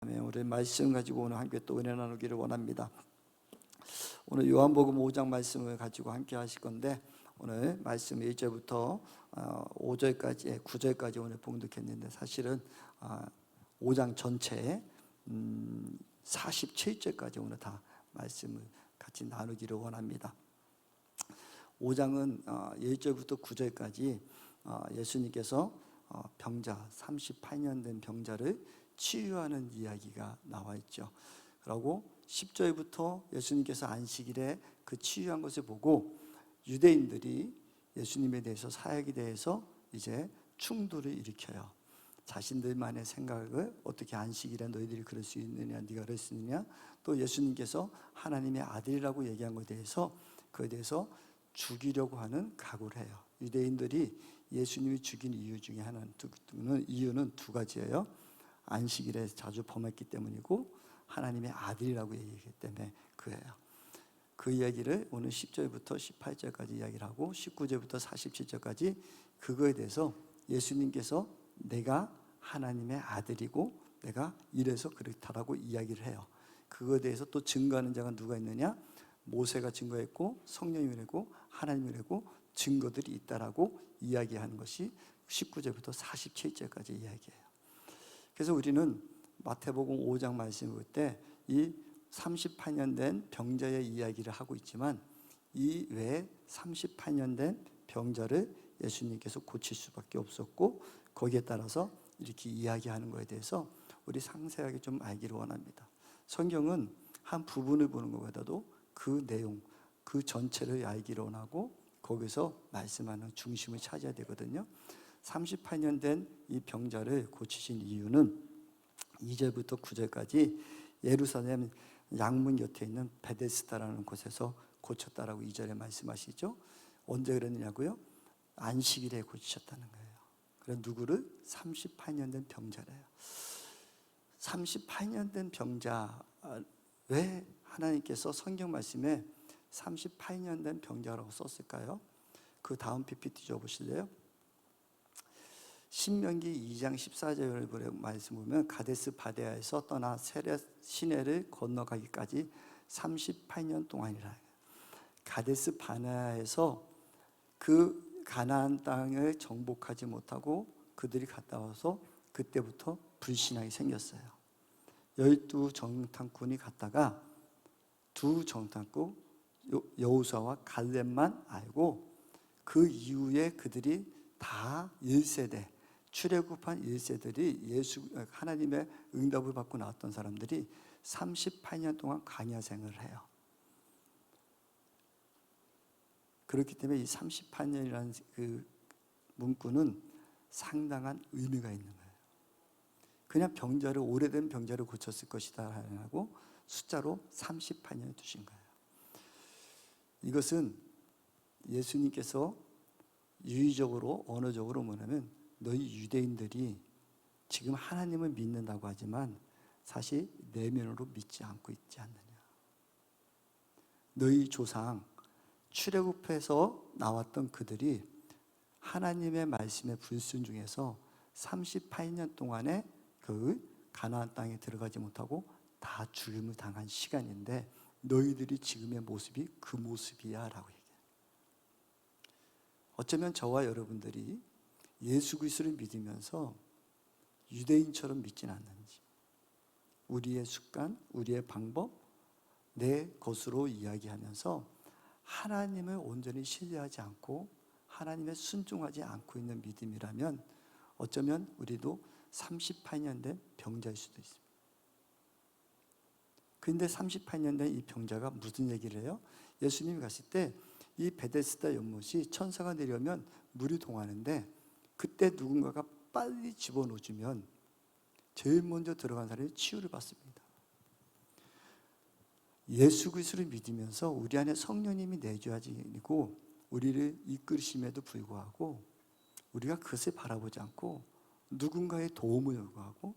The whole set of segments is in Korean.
우리 말씀 가지고 오늘 함께 또 은혜 나누기를 원합니다. 오늘 요한복음 5장 말씀을 가지고 함께 하실 건데, 오늘 말씀 1절부터 5절까지 9절까지 오늘 봉독했는데, 사실은 5장 전체에 47절까지 오늘 다 말씀을 같이 나누기를 원합니다. 5장은 1절부터 9절까지 예수님께서 병자 38년 된 병자를 치유하는 이야기가 나와 있죠. 그리고 10절부터 예수님께서 안식일에 그 치유한 것을 보고 유대인들이 예수님에 대해서, 사역에 대해서 이제 충돌을 일으켜요. 자신들만의 생각을, 어떻게 안식일에 너희들이 그럴 수 있느냐, 네가 그럴 수 있느냐, 또 예수님께서 하나님의 아들이라고 얘기한 것에 대해서, 그에 대해서 죽이려고 하는 각오를 해요. 유대인들이 예수님이 죽인 이유 중에 이유는 두 가지예요. 안식일에 자주 범했기 때문이고, 하나님의 아들이라고 얘기했기 때문에 그예요. 그 이야기를 오늘 10절부터 18절까지 이야기를 하고, 19절부터 47절까지 그거에 대해서 예수님께서 내가 하나님의 아들이고 내가 이래서 그렇다라고 이야기를 해요. 그거에 대해서 또 증거하는 자가 누가 있느냐? 모세가 증거했고, 성령이라고, 하나님이라고 증거들이 있다라고 이야기하는 것이 19절부터 47절까지 이야기해요. 그래서 우리는 마태복음 5장 말씀을 볼 때 이 38년 된 병자의 이야기를 하고 있지만, 이 외에 38년 된 병자를 예수님께서 고칠 수밖에 없었고, 거기에 따라서 이렇게 이야기하는 것에 대해서 우리 상세하게 좀 알기를 원합니다. 성경은 한 부분을 보는 것보다도 그 내용, 그 전체를 알기를 원하고, 거기서 말씀하는 중심을 찾아야 되거든요. 38년 된 이 병자를 고치신 이유는 2절부터 9절까지 예루살렘 양문 곁에 있는 베데스다라는 곳에서 고쳤다라고 2절에 말씀하시죠. 언제 그랬느냐고요? 안식일에 고치셨다는 거예요. 그래서 누구를? 38년 된 병자래요. 38년 된 병자, 왜 하나님께서 성경 말씀에 38년 된 병자라고 썼을까요? 그 다음 PPT 줘보실래요? 신명기 2장 14절을 말씀 보면, 가데스 바네아에서 떠나 세렛 시내를 건너가기까지 38년 동안이라. 가데스 바네아에서 그 가나안 땅을 정복하지 못하고 그들이 갔다 와서 그때부터 불신앙이 생겼어요. 12 정탐꾼이 갔다가 두 정탐꾼 여호수아와 갈렙만 알고, 그 이후에 그들이 다 1세대, 출애굽한 1세들이 하나님의 응답을 받고 나왔던 사람들이 38년 동안 광야 생활을 해요. 그렇기 때문에 이 38년이라는 그 문구는 상당한 의미가 있는 거예요. 그냥 병자를, 오래된 병자를 고쳤을 것이다 하고 숫자로 38년을 두신 거예요. 이것은 예수님께서 유의적으로, 언어적으로 뭐냐면, 너희 유대인들이 지금 하나님을 믿는다고 하지만 사실 내면으로 믿지 않고 있지 않느냐. 너희 조상 출애굽해서 나왔던 그들이 하나님의 말씀에 불순종해서 38년 동안에 그 가나안 땅에 들어가지 못하고 다 죽임을 당한 시간인데, 너희들이 지금의 모습이 그 모습이야 라고 얘기해요. 어쩌면 저와 여러분들이 예수 그리스도를 믿으면서 유대인처럼 믿지는 않는지, 우리의 습관, 우리의 방법, 내 것으로 이야기하면서 하나님을 온전히 신뢰하지 않고 하나님에 순종하지 않고 있는 믿음이라면, 어쩌면 우리도 38년 된 병자일 수도 있습니다. 그런데 38년 된 이 병자가 무슨 얘기를 해요? 예수님이 갔을 때 이 베데스다 연못이 천사가 내려오면 물이 동하는데, 그때 누군가가 빨리 집어넣어주면 제일 먼저 들어간 사람이 치유를 받습니다. 예수 그리스도를 믿으면서 우리 안에 성령님이 내주하시고 우리를 이끌으심에도 불구하고 우리가 그것을 바라보지 않고 누군가의 도움을 요구하고,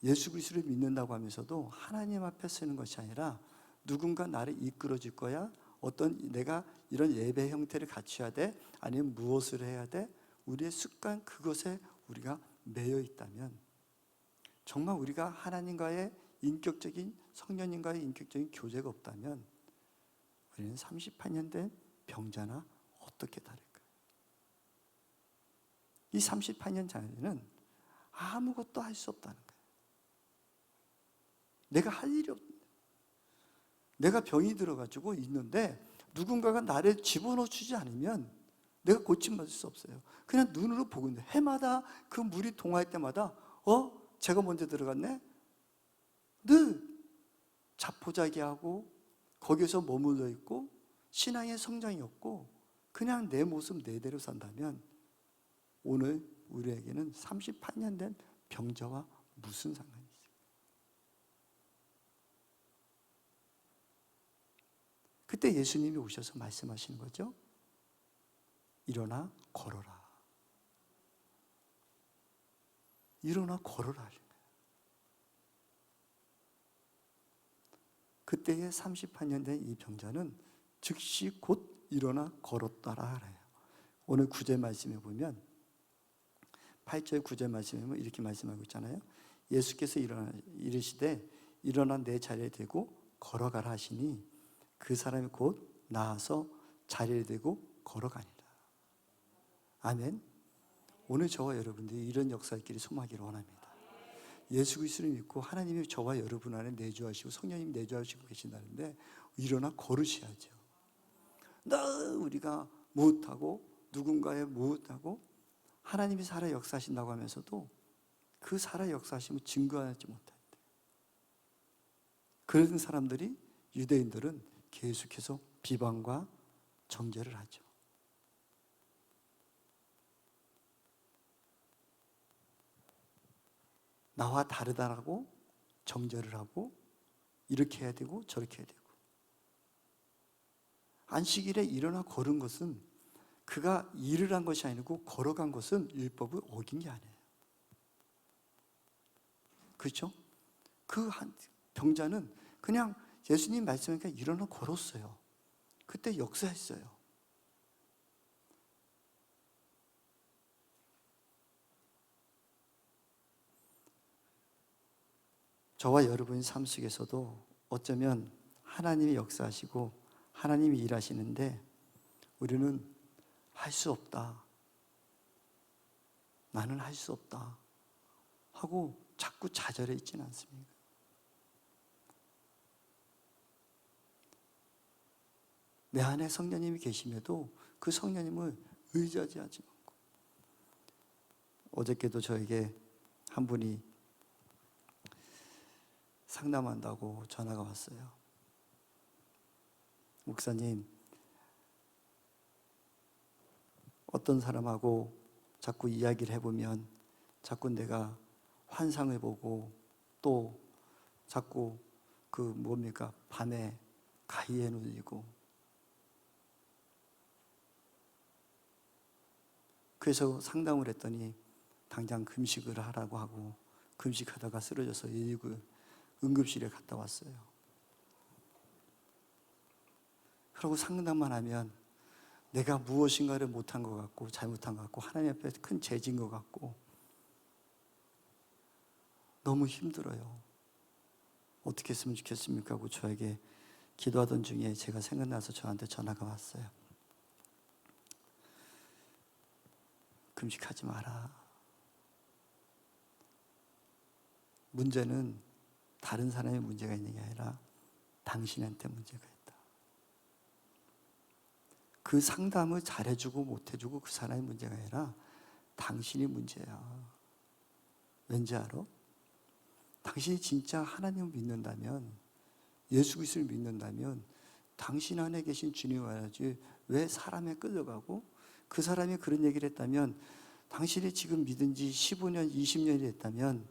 예수 그리스도를 믿는다고 하면서도 하나님 앞에 서는 것이 아니라 누군가 나를 이끌어 줄 거야, 어떤 내가 이런 예배 형태를 갖춰야 돼, 아니면 무엇을 해야 돼, 우리의 습관, 그것에 우리가 매여 있다면 정말 우리가 하나님과의 인격적인, 성령님과의 인격적인 교제가 없다면 우리는 38년 된 병자나 어떻게 다를까요? 이 38년 자녀는 아무것도 할 수 없다는 거예요. 내가 할 일이 없. 내가 병이 들어가지고 있는데 누군가가 나를 집어넣어 주지 않으면 내가 고침받을 수 없어요. 그냥 눈으로 보고 있는데 해마다 그 물이 동화할 때마다 제가 먼저 들어갔네? 늘 자포자기하고 거기서 머물러 있고 신앙의 성장이 없고 그냥 내 모습 내대로 산다면 오늘 우리에게는 38년 된 병자와 무슨 상관이 있어요? 그때 예수님이 오셔서 말씀하시는 거죠. 일어나 걸어라. 일어나 걸어라. 그때의 38년 된 이 병자는 즉시 곧 일어나 걸었더라. 오늘 9절 말씀에 보면 8절 9절 말씀에 보면 이렇게 말씀하고 있잖아요. 예수께서 이르시되 일어나 내 자리에 대고 걸어가라 하시니 그 사람이 곧 나아서 자리에 대고 걸어가니라. 아멘. 오늘 저와 여러분들이 이런 역사의 길이 소망하기를 원합니다. 예수 그리스도를 믿고 하나님이 저와 여러분 안에 내주하시고 성령님 내주하시고 계신다는데 일어나 걸으셔야죠. 우리가 못하고 누군가의 못하고 하나님이 살아 역사하신다고 하면서도 그 살아 역사하심을 증거하지 못할 때 그런 사람들이 유대인들은 계속해서 비방과 정죄를 하죠. 나와 다르다라고 정죄를 하고 이렇게 해야 되고 저렇게 해야 되고 안식일에 일어나 걸은 것은 그가 일을 한 것이 아니고 걸어간 것은 율법을 어긴 게 아니에요. 그렇죠? 그 병자는 그냥 예수님 말씀하니까 일어나 걸었어요. 그때 역사했어요. 저와 여러분의 삶 속에서도 어쩌면 하나님이 역사하시고 하나님이 일하시는데 우리는 할 수 없다. 나는 할 수 없다. 하고 자꾸 좌절해 있지는 않습니까? 내 안에 성령님이 계심에도 그 성령님을 의지하지 않고 어저께도 저에게 한 분이 상담한다고 전화가 왔어요. 목사님, 어떤 사람하고 자꾸 이야기를 해보면 자꾸 내가 환상을 보고 또 자꾸 밤에 가위에 눌리고 그래서 상담을 했더니 당장 금식을 하라고 하고 금식하다가 쓰러져서 119 응급실에 갔다 왔어요. 그러고 상담만 하면 내가 무엇인가를 못한 것 같고 잘못한 것 같고 하나님 앞에 큰 죄진 것 같고 너무 힘들어요. 어떻게 했으면 좋겠습니까? 하고 저에게 기도하던 중에 제가 생각나서 저한테 전화가 왔어요. 금식하지 마라. 문제는 다른 사람의 문제가 있는 게 아니라 당신한테 문제가 있다. 그 상담을 잘해주고 못해주고 그 사람의 문제가 아니라 당신이 문제야. 왠지 알아? 당신이 진짜 하나님을 믿는다면, 예수 그리스도를 믿는다면 당신 안에 계신 주님을 알아야지 왜 사람에 끌려가고 그 사람이 그런 얘기를 했다면 당신이 지금 믿은 지 15년, 20년이 됐다면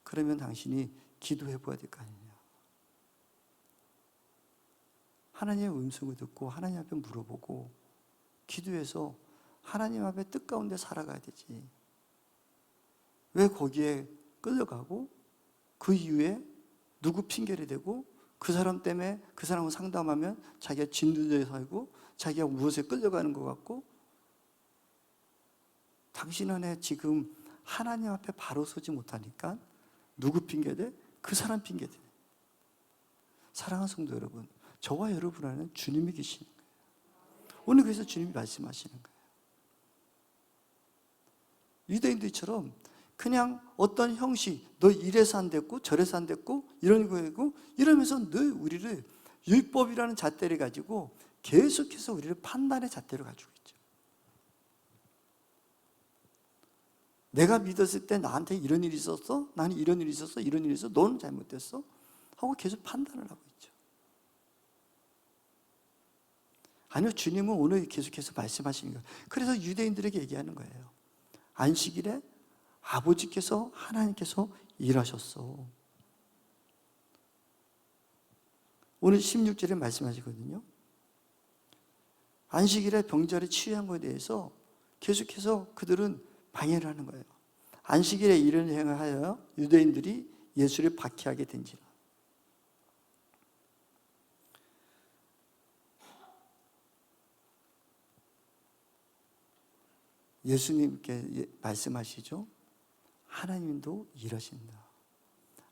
그러면 당신이 기도해 봐야 될 거 아니냐. 하나님의 음성을 듣고 하나님 앞에 물어보고 기도해서 하나님 앞에 뜻 가운데 살아가야 되지. 왜 거기에 끌려가고 그 이후에 누구 핑계를 대고 그 사람 때문에 그 사람을 상담하면 자기가 진두지에 살고 자기가 무엇에 끌려가는 것 같고 당신 안에 지금 하나님 앞에 바로 서지 못하니까 누구 핑계대? 그 사람 핑계대. 사랑하는 성도 여러분, 저와 여러분 안에는 주님이 계시는 거예요. 오늘 그래서 주님이 말씀하시는 거예요. 유대인들처럼 그냥 어떤 형식, 너 이래서 안 됐고 저래서 안 됐고 이런 거고 이러면서 늘 우리를 율법이라는 잣대를 가지고 계속해서 우리를 판단의 잣대로 가지고 있죠. 내가 믿었을 때 나한테 이런 일이 있었어? 나는 이런 일이 있었어? 이런 일이 있었어? 너는 잘못됐어? 하고 계속 판단을 하고 있죠. 아니요, 주님은 오늘 계속해서 말씀하시는 거예요. 그래서 유대인들에게 얘기하는 거예요. 안식일에 아버지께서, 하나님께서 일하셨어. 오늘 16절에 말씀하시거든요. 안식일에 병자를 치유한 것에 대해서 계속해서 그들은 방해를 하는 거예요. 안식일에 이런 행을 하여 유대인들이 예수를 박해하게 된지라. 예수님께 말씀하시죠. 하나님도 일하신다.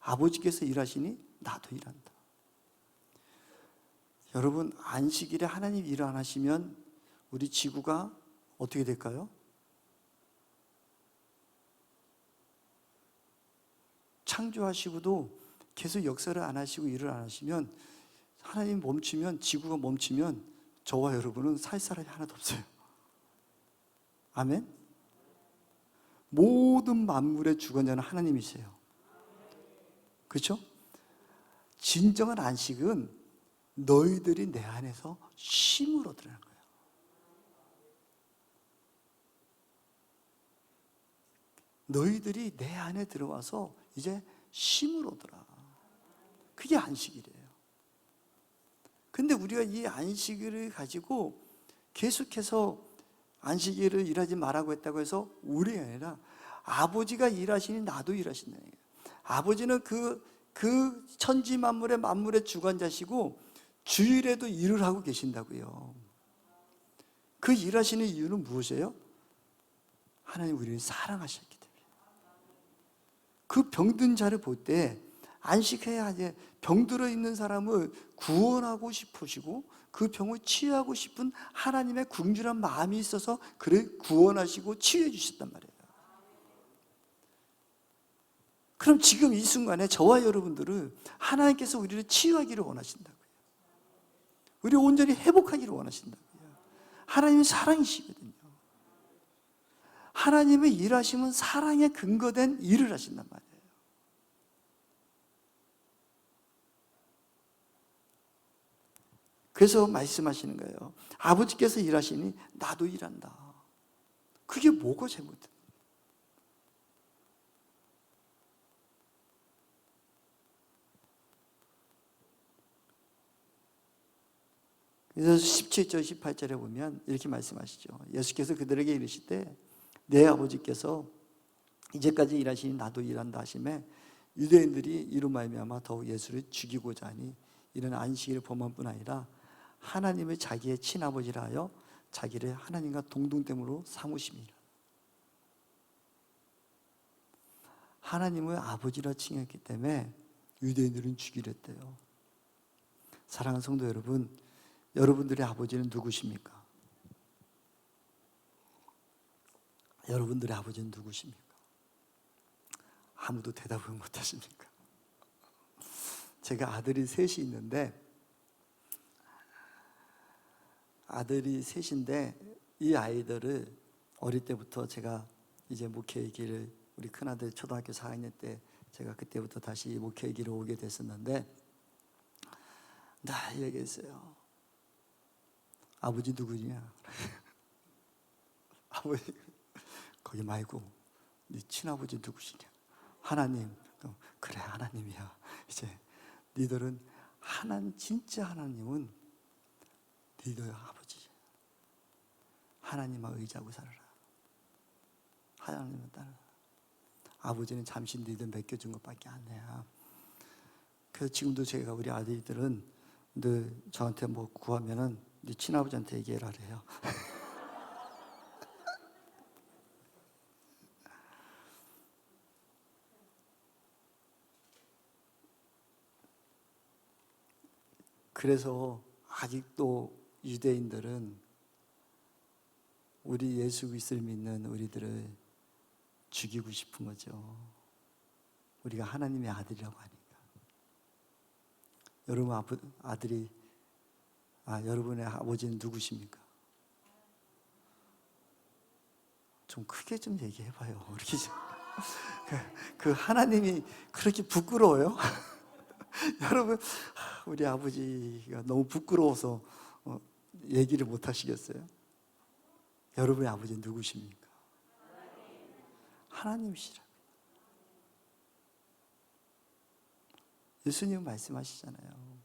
아버지께서 일하시니 나도 일한다. 여러분, 안식일에 하나님 일 안 하시면 우리 지구가 어떻게 될까요? 창조하시고도 계속 역사를 안 하시고 일을 안 하시면, 하나님 멈추면, 지구가 멈추면 저와 여러분은 살 사람이 하나도 없어요. 아멘? 모든 만물의 주관자는 하나님이세요. 그렇죠? 진정한 안식은 너희들이 내 안에서 쉼을 얻으라는 거예요. 너희들이 내 안에 들어와서 이제 쉼을 얻으라. 그게 안식일이에요. 근데 우리가 이 안식일을 가지고 계속해서 안식일을 일하지 말라고 했다고 해서 우리 아니라 아버지가 일하시니 나도 일하신다는 거예요. 아버지는 그 천지 만물의 주관자시고 주일에도 일을 하고 계신다고요. 그 일하시는 이유는 무엇이에요? 하나님 우리를 사랑하셨기 때문에. 그 병든 자를 볼 때 안식해야 하지, 병들어 있는 사람을 구원하고 싶으시고 그 병을 치유하고 싶은 하나님의 긍휼한 마음이 있어서 그를 구원하시고 치유해 주셨단 말이에요. 그럼 지금 이 순간에 저와 여러분들은 하나님께서 우리를 치유하기를 원하신다고요. 우리를 온전히 회복하기를 원하신다고요. 하나님은 사랑이시거든요. 하나님의 일하심은 사랑에 근거된 일을 하신단 말이에요. 그래서 말씀하시는 거예요. 아버지께서 일하시니 나도 일한다. 그게 뭐가 잘못된? 그래서 17절, 18절에 보면 이렇게 말씀하시죠. 예수께서 그들에게 이르시되 내 아버지께서 이제까지 일하시니 나도 일한다 하시매 유대인들이 이로 말미암아 더욱 예수를 죽이고자 하니 이는 안식일을 범한 뿐 아니라 하나님을 자기의 친아버지라 하여 자기를 하나님과 동등됨으로 삼으심이라. 하나님을 아버지라 칭했기 때문에 유대인들은 죽이랬대요. 사랑하는 성도 여러분, 여러분들의 아버지는 누구십니까? 여러분들의 아버지는 누구십니까? 아무도 대답을 못 하십니까? 제가 아들이 셋이 있는데, 아들이 셋인데 이 아이들을 어릴 때부터 제가 이제 목회의 길을, 우리 큰아들 초등학교 4학년 때 제가 그때부터 다시 목회의 길을 오게 됐었는데 나 얘기했어요. 아버지 누구냐? 아버지 거기 말고 네 친아버지 누구시냐? 하나님. 그래, 하나님이야. 이제 니들은 진짜 하나님은 니들 아버지. 하나님만 의지하고 살아라. 하나님만 따라. 아버지는 잠시 니들 맡겨준 것밖에 안 해요. 그래서 지금도 제가 우리 아들들은 늘 저한테 뭐 구하면은 네 친아버지한테 얘기해라 그래요. 그래서 아직도 유대인들은 우리 예수 그리스도를 믿는 우리들을 죽이고 싶은 거죠. 우리가 하나님의 아들이라고 하니까. 여러분 여러분의 아버지는 누구십니까? 좀 크게 좀 얘기해봐요. 이렇게 그 하나님이 그렇게 부끄러워요? 여러분, 우리 아버지가 너무 부끄러워서 얘기를 못 하시겠어요? 여러분의 아버지는 누구십니까? 하나님이시라. 예수님 말씀하시잖아요.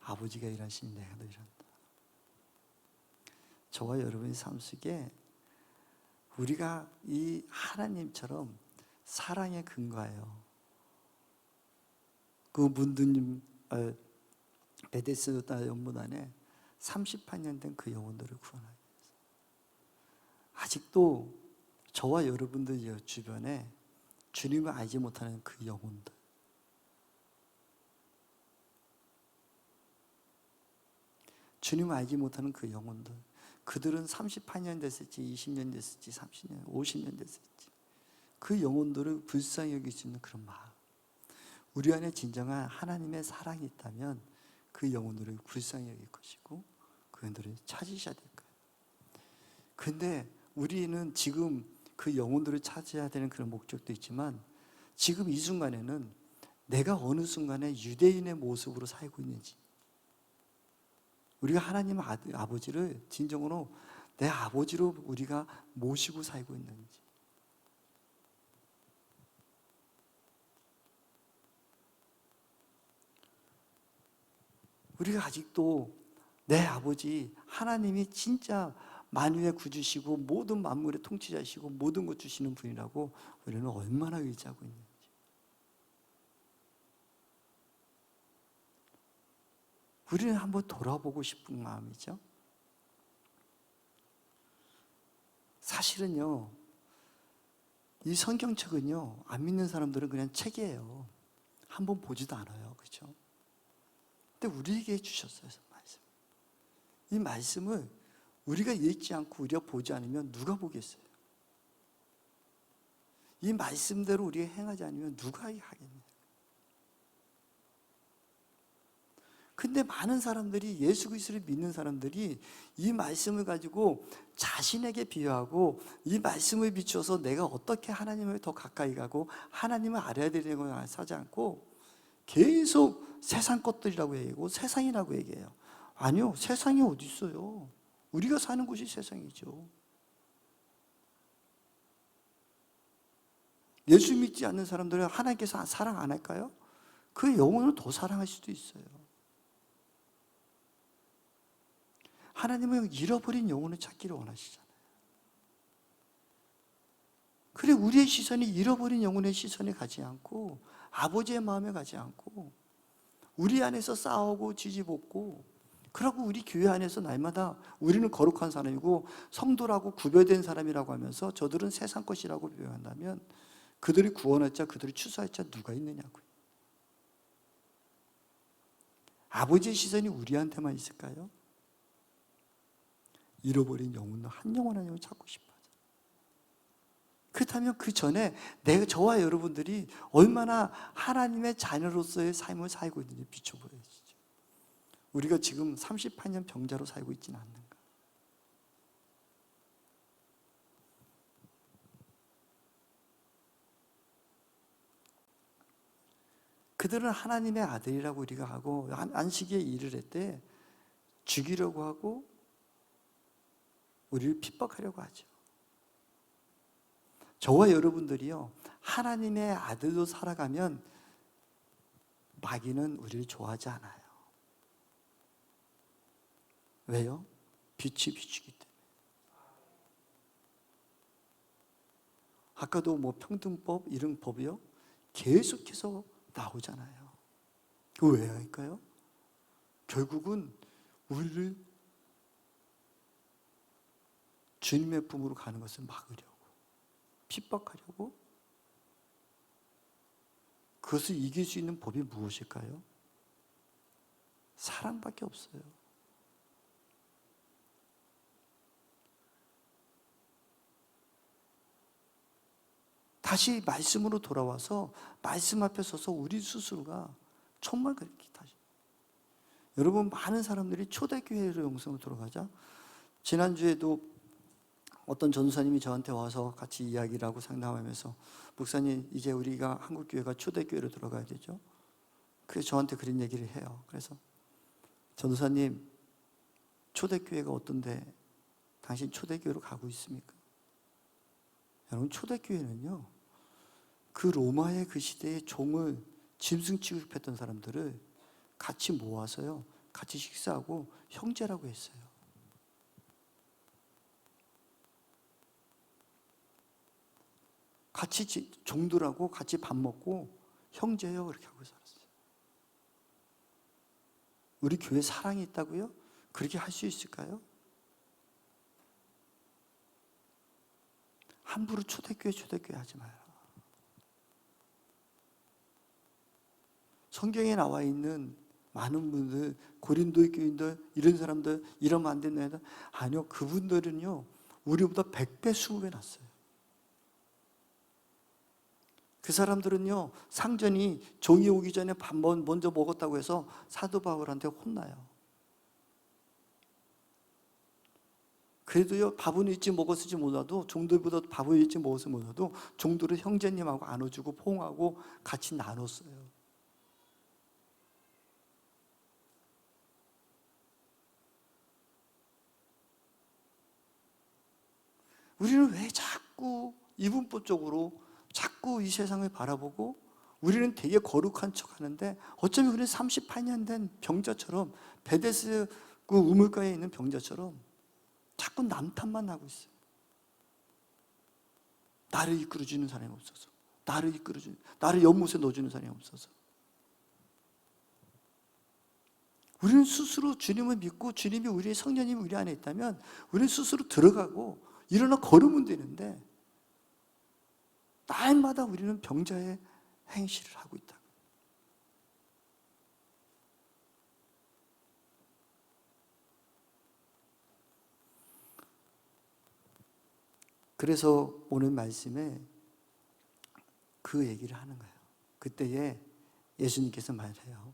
아버지가 일하시니 내가 더 일한다. 저와 여러분의 삶 속에 우리가 이 하나님처럼 사랑에 근거하여 그 문두님 베데스다 연못안에 38년 된 그 영혼들을 구원하기 위해서 아직도 저와 여러분들 주변에 주님을 알지 못하는 그 영혼들, 주님을 알지 못하는 그 영혼들, 그들은 38년 됐을지 20년 됐을지 30년 50년 됐을지 그 영혼들을 불쌍히 여길 수 있는 그런 마음, 우리 안에 진정한 하나님의 사랑이 있다면 그 영혼들을 불쌍히 여길 것이고 그 영혼들을 찾으셔야 될 거예요. 근데 우리는 지금 그 영혼들을 찾아야 되는 그런 목적도 있지만 지금 이 순간에는 내가 어느 순간에 유대인의 모습으로 살고 있는지, 우리가 하나님 아버지를 진정으로 내 아버지로 우리가 모시고 살고 있는지, 우리가 아직도 내 아버지 하나님이 진짜 만유의 구주시고 모든 만물의 통치자시고 모든 것 주시는 분이라고 우리는 얼마나 의지하고 있는지, 우리는 한번 돌아보고 싶은 마음이죠. 사실은요, 이 성경책은요, 안 믿는 사람들은 그냥 책이에요. 한번 보지도 않아요. 그렇죠? 근데 우리에게 주셨어요, 말씀. 이 말씀을 우리가 읽지 않고 우리가 보지 않으면 누가 보겠어요? 이 말씀대로 우리가 행하지 않으면 누가 하겠냐? 근데 많은 사람들이, 예수 그리스도를 믿는 사람들이 이 말씀을 가지고 자신에게 비유하고 이 말씀을 비추어서 내가 어떻게 하나님을 더 가까이 가고 하나님을 알아야 되는 걸 하지 않고 계속 세상 것들이라고 얘기하고 세상이라고 얘기해요. 아니요, 세상이 어디 있어요? 우리가 사는 곳이 세상이죠. 예수 믿지 않는 사람들은 하나님께서 사랑 안 할까요? 그 영혼을 더 사랑할 수도 있어요. 하나님은 잃어버린 영혼을 찾기를 원하시잖아요. 그래, 우리의 시선이 잃어버린 영혼의 시선에 가지 않고 아버지의 마음에 가지 않고 우리 안에서 싸우고 지지볶고, 그러고 우리 교회 안에서 날마다 우리는 거룩한 사람이고 성도라고 구별된 사람이라고 하면서 저들은 세상 것이라고 표현한다면 그들이 구원할 자, 그들이 추수할 자 누가 있느냐고요. 아버지의 시선이 우리한테만 있을까요? 잃어버린 영혼, 한 영혼 한 영혼 찾고 싶어요. 그렇다면 그 전에 저와 여러분들이 얼마나 하나님의 자녀로서의 삶을 살고 있는지 비춰보여주죠. 우리가 지금 38년 병자로 살고 있지는 않는가? 그들은 하나님의 아들이라고 우리가 하고 안식에 일을 했대 죽이려고 하고 우리를 핍박하려고 하죠. 저와 여러분들이요, 하나님의 아들로 살아가면 마귀는 우리를 좋아하지 않아요. 왜요? 빛이 비추기 때문에. 아까도 뭐 평등법 이런 법이요 계속해서 나오잖아요. 그거 왜 할까요? 결국은 우리를 주님의 품으로 가는 것을 막으려고, 핍박하려고. 그것을 이길 수 있는 법이 무엇일까요? 사랑밖에 없어요. 다시 말씀으로 돌아와서 말씀 앞에 서서 우리 스스로가 정말 그렇게 다시, 여러분, 많은 사람들이 초대교회로 영성으로 돌아가자. 지난주에도 어떤 전도사님이 저한테 와서 같이 이야기를 하고 상담하면서, 목사님, 이제 우리가 한국교회가 초대교회로 들어가야 되죠. 그래서 저한테 그런 얘기를 해요. 그래서, 전도사님, 초대교회가 어떤데 당신 초대교회로 가고 있습니까? 여러분, 초대교회는요, 그 로마의 그 시대의 종을 짐승 취급했던 사람들을 같이 모아서요, 같이 식사하고 형제라고 했어요. 같이 종들하고 같이 밥 먹고 형제요, 그렇게 하고 살았어요. 우리 교회 사랑이 있다고요? 그렇게 할 수 있을까요? 함부로 초대교회 하지 마요. 성경에 나와 있는 많은 분들, 고린도의 교인들, 이런 사람들, 이러면 안 된다 해도, 아니요, 그분들은요, 우리보다 100배, 20배 낫어요. 그 사람들은요, 상전이 종이 오기 전에 밥 먼저 먹었다고 해서 사도 바울한테 혼나요. 그래도요, 밥은 일찍 먹었을지 몰라도, 종들보다 밥을 일찍 먹었을지 몰라도 종들은 형제님하고 안아주고 포옹하고 같이 나눴어요. 우리는 왜 자꾸 이분법 적으로 자꾸 이 세상을 바라보고, 우리는 되게 거룩한 척 하는데 어쩌면 우리는 38년 된 병자처럼, 베데스 그 우물가에 있는 병자처럼 자꾸 남 탓만 하고 있어요. 나를 이끌어주는 사람이 없어서, 나를 연못에 넣어주는 사람이 없어서. 우리는 스스로 주님을 믿고 주님이 우리의 성령님이 우리 안에 있다면 우리는 스스로 들어가고 일어나 걸으면 되는데, 날마다 우리는 병자의 행실을 하고 있다. 그래서 오늘 말씀에 그 얘기를 하는 거예요. 그때에 예수님께서 말해요.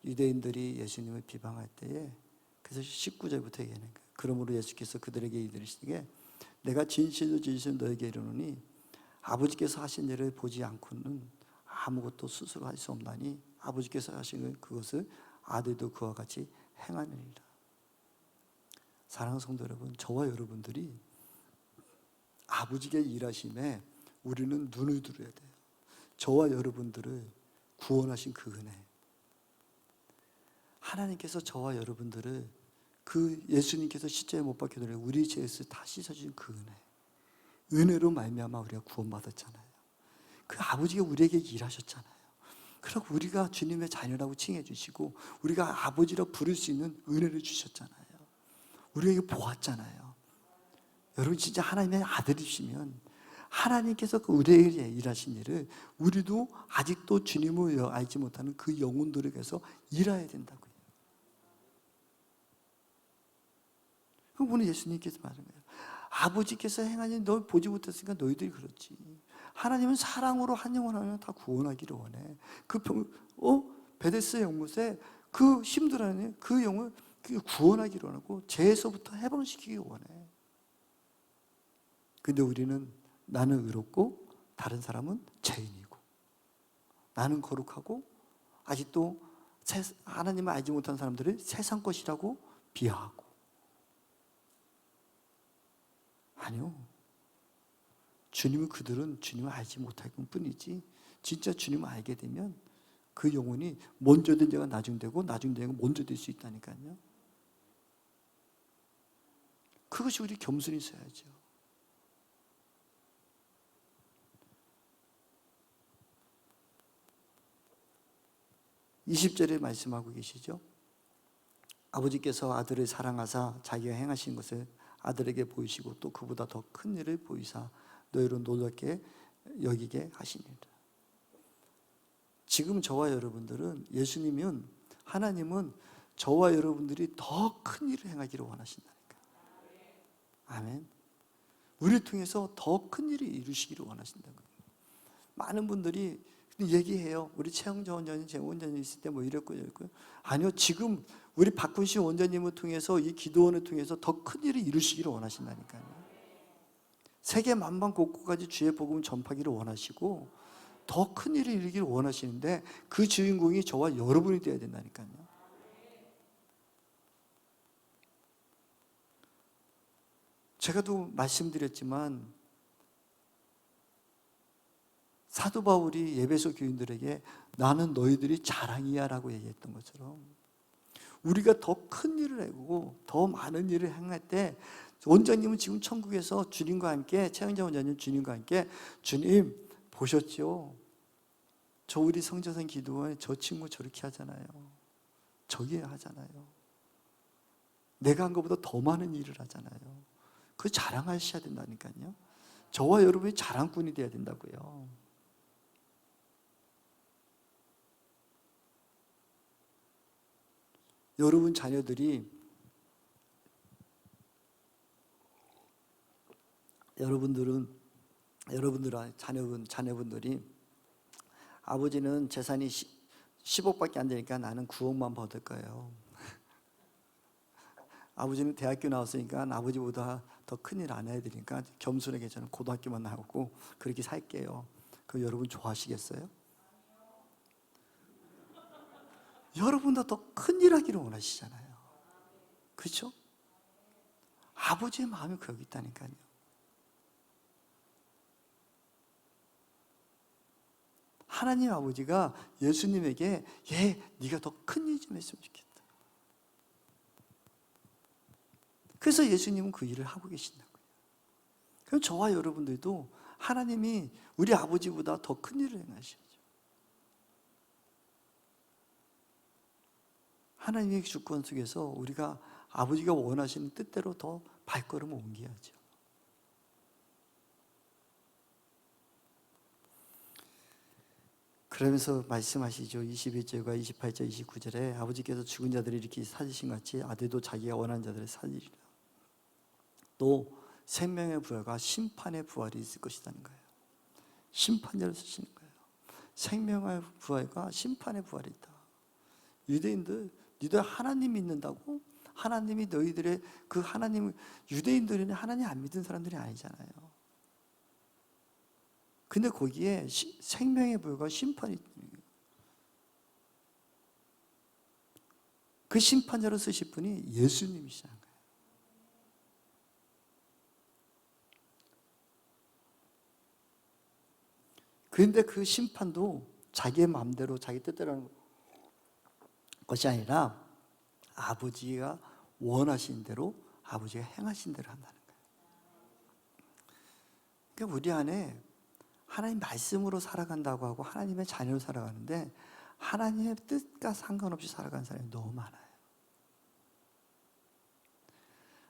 유대인들이 예수님을 비방할 때에, 그래서 19절부터 얘기하는 거예요. 그러므로 예수께서 그들에게 이르시되, 내가 진실로 너에게 이르노니 아버지께서 하신 일을 보지 않고는 아무것도 스스로 할 수 없나니 아버지께서 하신 그것을 아들도 그와 같이 행하느니라. 사랑하는 성도 여러분, 저와 여러분들이 아버지의 일하심에 우리는 눈을 들어야 돼요. 저와 여러분들을 구원하신 그 은혜, 하나님께서 저와 여러분들을 그 예수님께서 십자가에 못 박혀드려 우리 죄를 다 씻어주신 그 은혜로 말미암아 우리가 구원받았잖아요. 그 아버지가 우리에게 일하셨잖아요. 그리고 우리가 주님의 자녀라고 칭해 주시고 우리가 아버지라 부를 수 있는 은혜를 주셨잖아요. 우리에게 보았잖아요. 여러분, 진짜 하나님의 아들이시면 하나님께서 그 우리에게 일하신 일을 우리도 아직도 주님을 알지 못하는 그 영혼들에게서 일해야 된다고요. 오늘 예수님께서 말하는 거예요. 아버지께서 행하니 널 보지 못했으니까 너희들이 그렇지. 하나님은 사랑으로 한 영혼 하나 다 구원하기를 원해. 베데스다 연못에 그 힘들어하는 그 영을 구원하기를 원하고 죄에서부터 해방시키기 원해. 근데 우리는, 나는 의롭고 다른 사람은 죄인이고, 나는 거룩하고 아직도 하나님을 알지 못한 사람들을 세상 것이라고 비하하고. 아니요, 주님은 그들은 주님을 알지 못할 뿐이지, 진짜 주님을 알게 되면 그 영혼이 먼저 된 자가 나중 되고 나중 된 자가 먼저 될 수 있다니까요. 그것이 우리 겸손히 있어야죠. (20절에) 말씀하고 계시죠. 아버지께서 아들을 사랑하사 자기가 행하신 것을 아들에게 보이시고 또 그보다 더 큰 일을 보이사 너희로 놀랍게 여기게 하시니라. 지금 저와 여러분들은, 예수님은 하나님은 저와 여러분들이 더 큰 일을 행하기를 원하신다니까요. 아멘. 우리를 통해서 더 큰 일을 이루시기를 원하신다고요. 많은 분들이 얘기해요. 우리 최영자 원장님, 제 원장님 있을 때 뭐 이랬고 이랬고요. 아니요, 지금 우리 박훈신 원장님을 통해서 이 기도원을 통해서 더 큰 일을 이루시기를 원하신다니까요. 세계 만방 곳곳까지 주의 복음을 전파하기를 원하시고 더 큰 일을 이루기를 원하시는데 그 주인공이 저와 여러분이 되어야 된다니까요. 제가 또 말씀드렸지만 사도 바울이 에베소 교인들에게 나는 너희들이 자랑이야 라고 얘기했던 것처럼 우리가 더 큰 일을 하고 더 많은 일을 행할 때 원장님은 지금 천국에서 주님과 함께, 최영자 원장님 주님과 함께, 주님 보셨죠? 저 우리 성자선 기도원에 저 친구 저렇게 하잖아요. 저기 하잖아요. 내가 한 것보다 더 많은 일을 하잖아요. 그 자랑하셔야 된다니까요. 저와 여러분이 자랑꾼이 돼야 된다고요. 여러분 자녀들이 자녀분들이 아버지는 재산이 10억밖에 안 되니까 나는 9억만 받을 거예요. 아버지는 대학교 나왔으니까 아버지보다 더 큰일 안 해야 되니까 겸손하게 저는 고등학교만 나오고 그렇게 살게요. 그럼 여러분 좋아하시겠어요? 여러분도 더 큰일 하기를 원하시잖아요. 그렇죠? 아버지의 마음이 거기 있다니까요. 하나님 아버지가 예수님에게 네가 더 큰 일 좀 했으면 좋겠다. 그래서 예수님은 그 일을 하고 계신다고요. 그럼 저와 여러분들도 하나님이 우리 아버지보다 더 큰 일을 행하셔야죠. 하나님의 주권 속에서 우리가 아버지가 원하시는 뜻대로 더 발걸음을 옮겨야죠. 그러면서 말씀하시죠. 21절과 28절, 29절에 아버지께서 죽은 자들을 이렇게 살리신 같이 아들도 자기가 원하는 자들을 살리리라. 또 생명의 부활과 심판의 부활이 있을 것이라는 거예요. 심판자를 쓰시는 거예요. 생명의 부활과 심판의 부활이 있다. 유대인들, 너희들 하나님 믿는다고? 하나님이 너희들의 그 하나님, 유대인들은 하나님 안 믿는 사람들이 아니잖아요. 근데 거기에 생명의 부활과 심판이 있는 거예요. 그 심판자로 쓰실 분이 예수님이시라는 거예요. 그런데 그 심판도 자기의 마음대로 자기 뜻대로 하는 것이 아니라 아버지가 원하신 대로 아버지가 행하신 대로 한다는 거예요. 그러니까 우리 안에 하나님 말씀으로 살아간다고 하고 하나님의 자녀로 살아가는데 하나님의 뜻과 상관없이 살아가는 사람이 너무 많아요.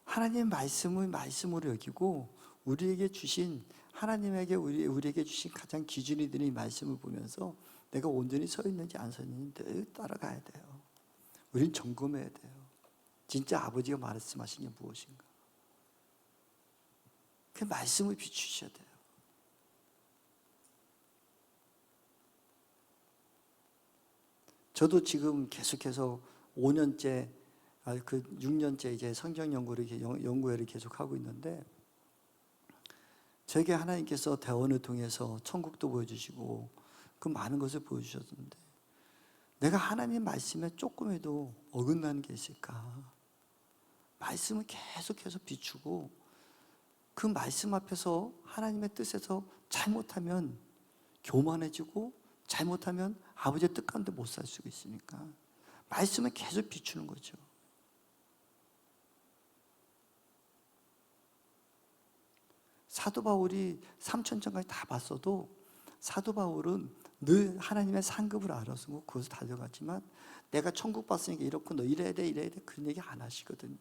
하나님의 말씀을 말씀으로 여기고 우리에게 주신 하나님에게 우리에게 주신 가장 기준이 되는 이 말씀을 보면서 내가 온전히 서 있는지 안 서 있는지 늘 따라가야 돼요. 우린 점검해야 돼요. 진짜 아버지가 말씀하신 게 무엇인가? 그 말씀을 비추셔야 돼요. 저도 지금 계속해서 5년째, 6년째 이제 성경 연구회를 계속하고 있는데 제게 하나님께서 대원을 통해서 천국도 보여주시고 그 많은 것을 보여주셨는데 내가 하나님 말씀에 조금이라도 어긋나는 게 있을까? 말씀을 계속해서 비추고 그 말씀 앞에서 하나님의 뜻에서 잘못하면 교만해지고 잘못하면 아버지의 뜻 가운데 못 살 수가 있으니까 말씀을 계속 비추는 거죠. 사도 바울이 3000장까지 다 봤어도 사도 바울은 늘 하나님의 상급을 알아서 그것을 달려갔지만 내가 천국 봤으니까 이렇고 너 이래야 돼 그런 얘기 안 하시거든요.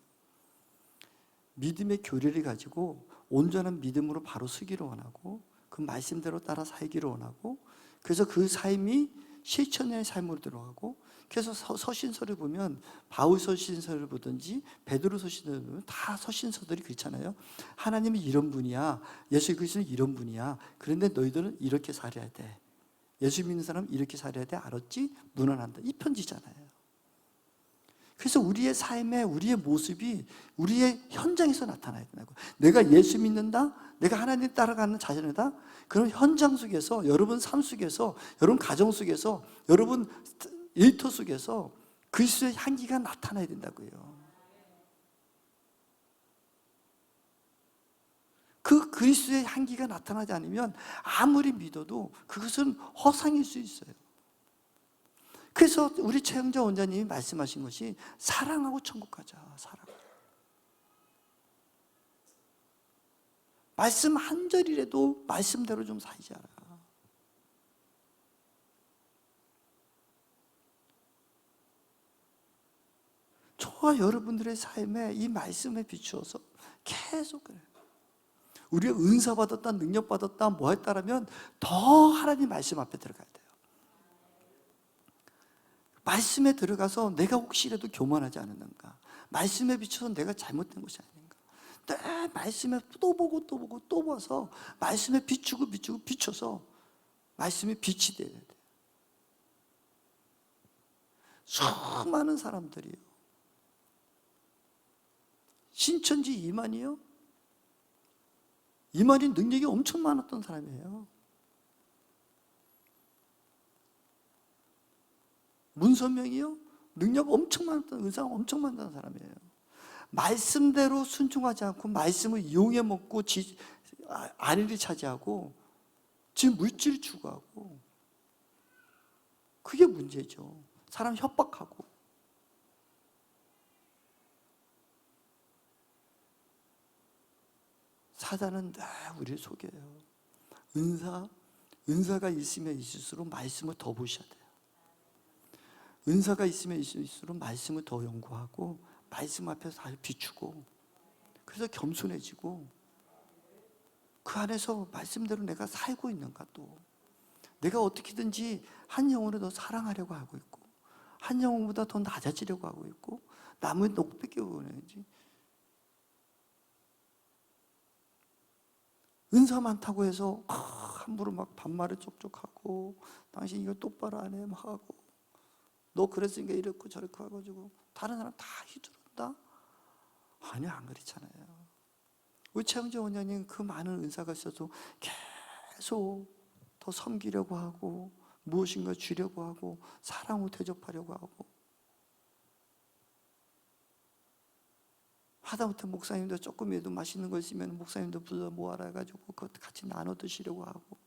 믿음의 교리를 가지고 온전한 믿음으로 바로 서기를 원하고 그 말씀대로 따라 살기를 원하고 그래서 그 삶이 실천의 삶으로 들어가고 그래서 서신서를 보면 바울 서신서를 보든지 베드로 서신서를 보면 다 서신서들이 그렇잖아요. 하나님은 이런 분이야. 예수 그리스도는 이런 분이야. 그런데 너희들은 이렇게 살아야 돼. 예수 믿는 사람은 이렇게 살아야 돼. 알았지? 무난한다. 이 편지잖아요. 그래서 우리의 삶에 우리의 모습이 우리의 현장에서 나타나야 된다고. 내가 예수 믿는다? 내가 하나님 따라가는 자신이다? 그런 현장 속에서, 여러분 삶 속에서, 여러분 가정 속에서, 여러분 일터 속에서 그리스도의 향기가 나타나야 된다고요. 그 그리스도의 향기가 나타나지 않으면 아무리 믿어도 그것은 허상일 수 있어요. 그래서 우리 최영자 원장님이 말씀하신 것이 사랑하고 천국 가자. 사랑. 말씀 한 절이라도 말씀대로 좀 살자. 저와 여러분들의 삶에 이 말씀에 비추어서 계속 그래요. 우리가 은사 받았다, 능력 받았다, 뭐 했다라면 더 하나님 말씀 앞에 들어가야 돼요. 말씀에 들어가서 내가 혹시라도 교만하지 않았는가, 말씀에 비춰서 내가 잘못된 것이 아닌가, 내 말씀에 또 보고 또 보고 또 봐서 말씀에 비춰서 말씀에 빛이 돼야 돼요. 수많은 사람들이요, 신천지 이만희요, 이만희 능력이 엄청 많았던 사람이에요. 문선명이요, 능력 엄청 많았던, 의상 엄청 많았던 사람이에요. 말씀대로 순종하지 않고 말씀을 이용해 먹고 안위를 차지하고 지금 물질을 추구하고, 그게 문제죠. 사람 협박하고. 사단은 우리를 속여요. 은사가 있으면 있을수록 말씀을 더 보셔야 돼요. 은사가 있으면 있을수록 말씀을 더 연구하고 말씀 앞에서 다 비추고, 그래서 겸손해지고, 그 안에서 말씀대로 내가 살고 있는가, 또 내가 어떻게든지 한 영혼을 더 사랑하려고 하고 있고, 한 영혼보다 더 낮아지려고 하고 있고, 남을 높게 보내야지. 은사 많다고 해서 함부로 막 반말을 쪽쪽하고, 당신 이거 똑바로 안 해 막 하고, 너 그랬으니까 이렇고 저렇고 해가지고 다른 사람 다 휘두른다? 아니요, 안 그렇잖아요. 우리 최영재 원장님 그 많은 은사가 있어도 계속 더 섬기려고 하고, 무엇인가 주려고 하고, 사랑으로 대접하려고 하고, 하다못해 목사님도 조금이라도 맛있는 거 있으면 목사님도 불러 모아라 해가지고 그것 같이 나눠 드시려고 하고,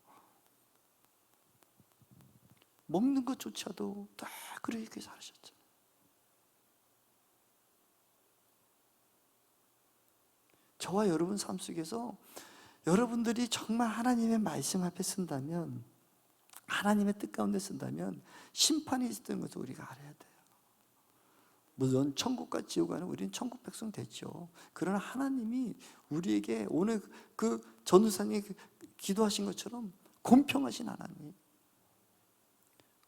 먹는 것조차도 다 그렇게 살으셨잖아요. 저와 여러분 삶 속에서 여러분들이 정말 하나님의 말씀 앞에 쓴다면, 하나님의 뜻 가운데 쓴다면 심판이 있었던 것을 우리가 알아야 돼요. 물론 천국과 지옥과는 우리는 천국 백성 됐죠. 그러나 하나님이 우리에게 오늘 그 전도사님이 기도하신 것처럼 공평하신 하나님,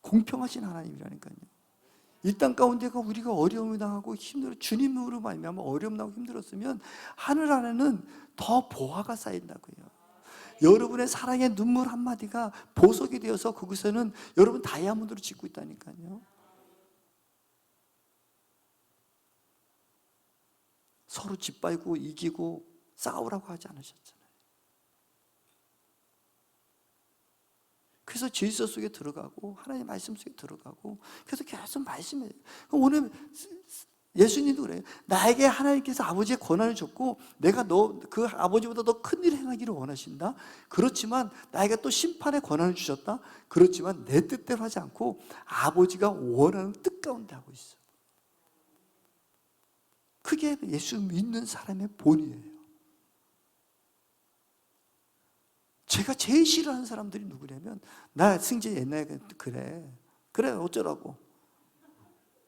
공평하신 하나님이라니까요. 이 땅 가운데가 우리가 어려움을 당하고 힘들어, 주님으로 말미암아 어려움 당하고 힘들었으면 하늘 안에는 더 보화가 쌓인다고요. 여러분의 사랑의 눈물 한마디가 보석이 되어서 거기서는 여러분 다이아몬드로 짓고 있다니까요. 서로 짓밟고 이기고 싸우라고 하지 않으셨잖아요. 그래서 질서 속에 들어가고 하나님의 말씀 속에 들어가고, 그래서 계속 말씀해요. 오늘 예수님도 그래요. 나에게 하나님께서 아버지의 권한을 줬고 내가 너 그 아버지보다 더 큰 일을 행하기를 원하신다. 그렇지만 나에게 또 심판의 권한을 주셨다. 그렇지만 내 뜻대로 하지 않고 아버지가 원하는 뜻 가운데 하고 있어. 그게 예수 믿는 사람의 본이에요. 제가 제일 싫어하는 사람들이 누구냐면, 나 승재 옛날에 그래 어쩌라고,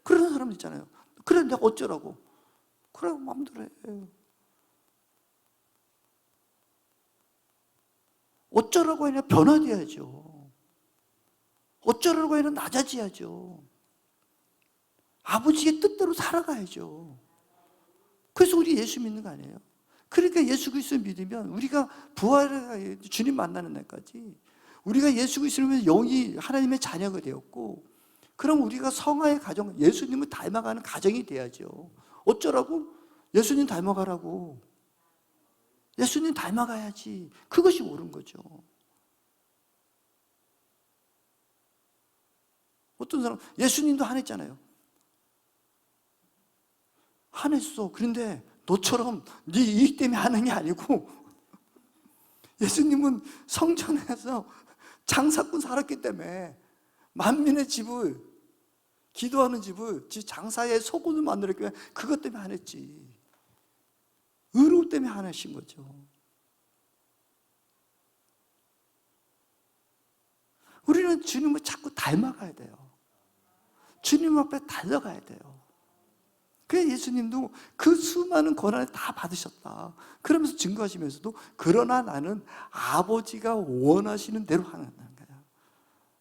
그러는 사람 있잖아요. 그래 내가 어쩌라고, 그래 마음대로 해. 어쩌라고 하냐, 변화돼야죠. 어쩌라고 하냐, 낮아져야죠. 아버지의 뜻대로 살아가야죠. 그래서 우리 예수 믿는 거 아니에요? 그러니까 예수 그리스도를 믿으면 우리가 부활을 주님 만나는 날까지 우리가 예수 그리스도를 믿으면 영이 하나님의 자녀가 되었고, 그럼 우리가 성화의 가정, 예수님을 닮아가는 가정이 돼야죠. 어쩌라고? 예수님 닮아가라고. 예수님 닮아가야지. 그것이 옳은 거죠. 어떤 사람, 예수님도 화냈잖아요. 화냈어. 그런데 너처럼 네 이익 때문에 하는 게 아니고, 예수님은 성전에서 장사꾼 살았기 때문에 만민의 집을, 기도하는 집을 장사의 소굴을 만들었기 때문에 그것 때문에 화냈지. 의로 때문에 화내신 거죠. 우리는 주님을 자꾸 닮아가야 돼요. 주님 앞에 달려가야 돼요. 그래서 예수님도 그 수많은 고난을 다 받으셨다. 그러면서 증거하시면서도 그러나 나는 아버지가 원하시는 대로 하는 거예요.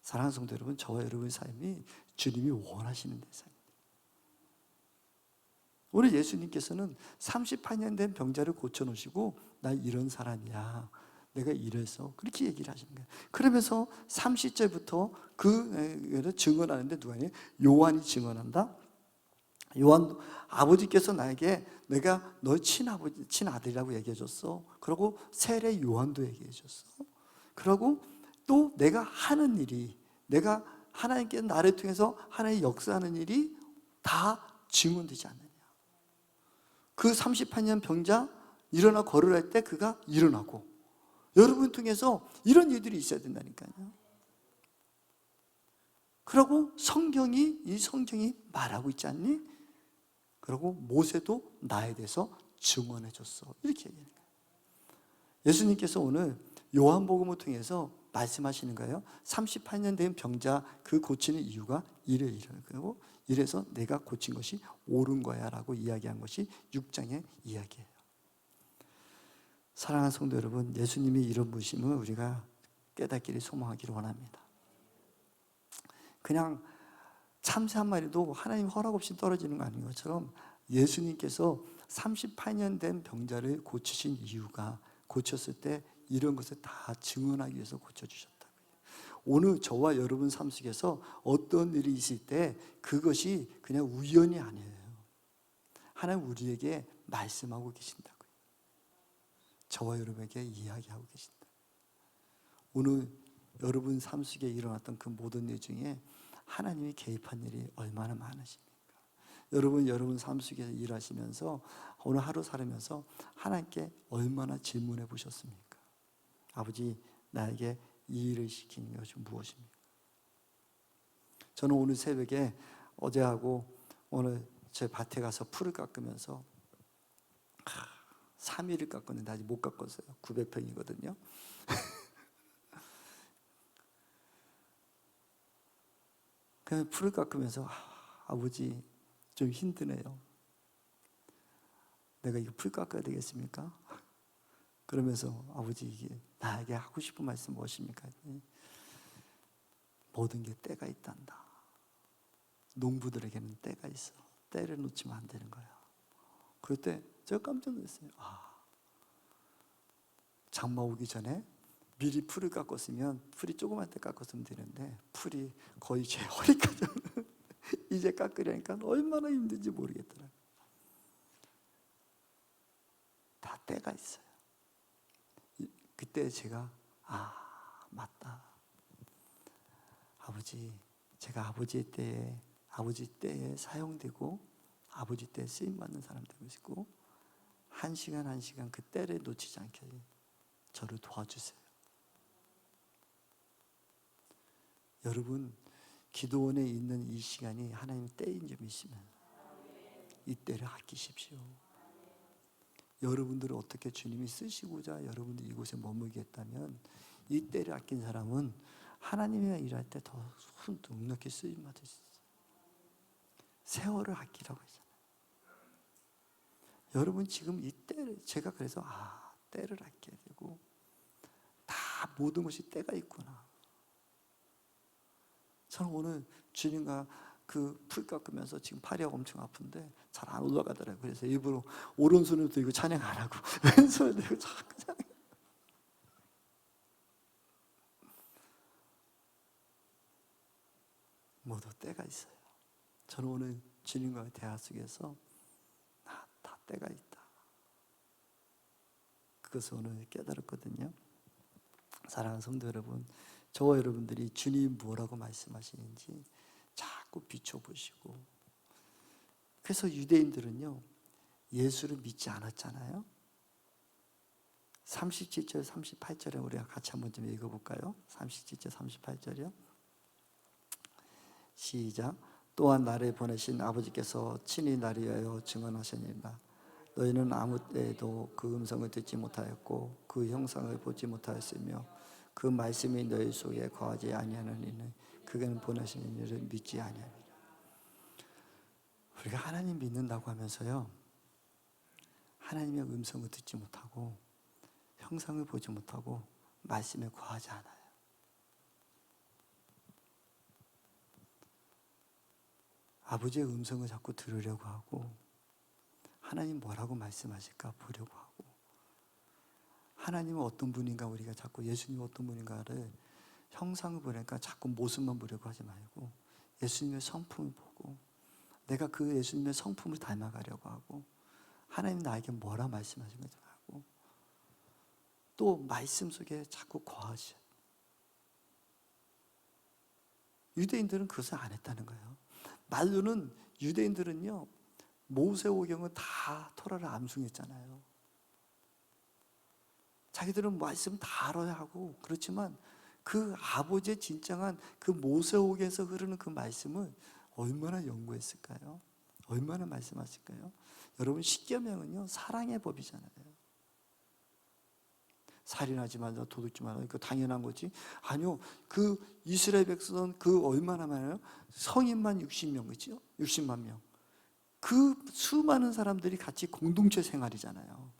사랑하는 성도 여러분, 저와 여러분의 삶이 주님이 원하시는 데 삶입니다. 오늘 예수님께서는 38년 된 병자를 고쳐놓으시고 나 이런 사람이야, 내가 이래서, 그렇게 얘기를 하시는 거예요. 그러면서 30절부터 그 증언하는데 누가 아니에요? 요한이 증언한다. 요한, 아버지께서 나에게 내가 너 친아버지, 친아들이라고 얘기해 줬어. 그리고 세례 요한도 얘기해 줬어. 그리고 또 내가 하는 일이, 내가 하나님께서 나를 통해서 하나님 역사하는 일이 다 증언되지 않느냐. 그 38년 병자 일어나 걸으랄 때 그가 일어나고, 여러분 통해서 이런 일들이 있어야 된다니까요. 그리고 이 성경이 말하고 있지 않니? 그리고 모세도 나에 대해서 증언해 줬어. 이렇게 얘기하는 거예요. 예수님께서 오늘 요한복음을 통해서 말씀하시는 거예요. 38년 된 병자 그 고치는 이유가 이래 거고, 이래서 내가 고친 것이 옳은 거야 라고 이야기한 것이 6장의 이야기예요. 사랑하는 성도 여러분, 예수님이 이런 분심을 우리가 깨닫기를 소망하기를 원합니다. 그냥 참새 한 마리도 하나님 허락 없이 떨어지는 거 아닌 것처럼 예수님께서 38년 된 병자를 고치신 이유가, 고쳤을 때 이런 것을 다 증언하기 위해서 고쳐주셨다고요. 오늘 저와 여러분 삶 속에서 어떤 일이 있을 때 그것이 그냥 우연이 아니에요. 하나님 우리에게 말씀하고 계신다고요. 저와 여러분에게 이야기하고 계신다. 오늘 여러분 삶 속에 일어났던 그 모든 일 중에 하나님이 개입한 일이 얼마나 많으십니까? 여러분 삶 속에서 일하시면서, 오늘 하루 살면서 하나님께 얼마나 질문해 보셨습니까? 아버지, 나에게 이 일을 시키는 것이 무엇입니까? 저는 오늘 새벽에 어제하고 오늘 제 밭에 가서 풀을 깎으면서 3일을 깎았는데 아직 못 깎았어요. 900평이거든요. 그냥 풀을 깎으면서 아버지 좀 힘드네요. 내가 이거 풀 깎아야 되겠습니까? 그러면서 아버지, 이게 나에게 하고 싶은 말씀 무엇입니까? 모든 게 때가 있단다. 농부들에게는 때가 있어. 때를 놓치면 안 되는 거야. 그럴 때 제가 깜짝 놀랐어요. 장마 오기 전에 미리 풀을 깎았으면, 풀이 조그만 때 깎았으면 되는데 풀이 거의 제 허리까지 이제 깎으려니까 얼마나 힘든지 모르겠더라고요. 다 때가 있어요. 그때 제가 맞다. 아버지, 제가 아버지 때에 사용되고 아버지 때에 쓰임받는 사람 되고 싶고, 한 시간 한 시간 그 때를 놓치지 않게 저를 도와주세요. 여러분, 기도원에 있는 이 시간이 하나님 때인 줄 믿으시면 이 때를 아끼십시오. 여러분들을 어떻게 주님이 쓰시고자 여러분들 이곳에 머물게 했다면, 이 때를 아낀 사람은 하나님이랑 일할 때 더 넉넉히 쓰임 받을 수 있어요. 세월을 아끼라고 했잖아요. 여러분 지금 이 때를, 제가 그래서 때를 아껴야 되고, 다 모든 것이 때가 있구나. 저는 오늘 주님과 풀 깎으면서 지금 팔이 엄청 아픈데 잘 안 올라가더라고요. 그래서 일부러 오른손을 들고 찬양 안 하고 왼손을 들고 자꾸 찬양. 모두 때가 있어요. 저는 오늘 주님과의 대화 속에서 다 때가 있다, 그것을 오늘 깨달았거든요. 사랑하는 성도 여러분, 저와 여러분들이 주님 뭐라고 말씀하시는지 자꾸 비춰보시고, 그래서 유대인들은요 예수를 믿지 않았잖아요. 37절 38절에 우리가 같이 한번 좀 읽어볼까요? 37절 38절이요. 시작. 또한 나를 보내신 아버지께서 친히 나를 위하여 증언하시니라. 너희는 아무 때에도 그 음성을 듣지 못하였고 그 형상을 보지 못하였으며 그 말씀이 너희 속에 거하지 아니하는 이는 그는 보내신 이를 믿지 아니하니라. 우리가 하나님 믿는다고 하면서요 하나님의 음성을 듣지 못하고 형상을 보지 못하고 말씀에 거하지 않아요. 아버지의 음성을 자꾸 들으려고 하고 하나님 뭐라고 말씀하실까 보려고 하고, 하나님은 어떤 분인가 우리가 자꾸 예수님 어떤 분인가를 형상을 보니까 자꾸 모습만 보려고 하지 말고 예수님의 성품을 보고 내가 그 예수님의 성품을 닮아가려고 하고 하나님 나에게 뭐라 말씀하신 건지 알고 또 말씀 속에 자꾸 거하셔. 유대인들은 그것을 안 했다는 거예요. 말로는 유대인들은요 모세오경은 다 토라를 암송했잖아요. 자기들은 말씀 다 알아야 하고 그렇지만 그 아버지의 진정한 그 모세오경에서 흐르는 그 말씀을 얼마나 연구했을까요? 얼마나 말씀하실까요? 여러분 십계명은요 사랑의 법이잖아요. 살인하지 말라, 도둑질 말라, 이거 당연한 거지. 아니요, 그 이스라엘 백성은 그 얼마나 많아요? 성인만 60명, 그렇죠? 60만 명. 그 수많은 사람들이 같이 공동체 생활이잖아요.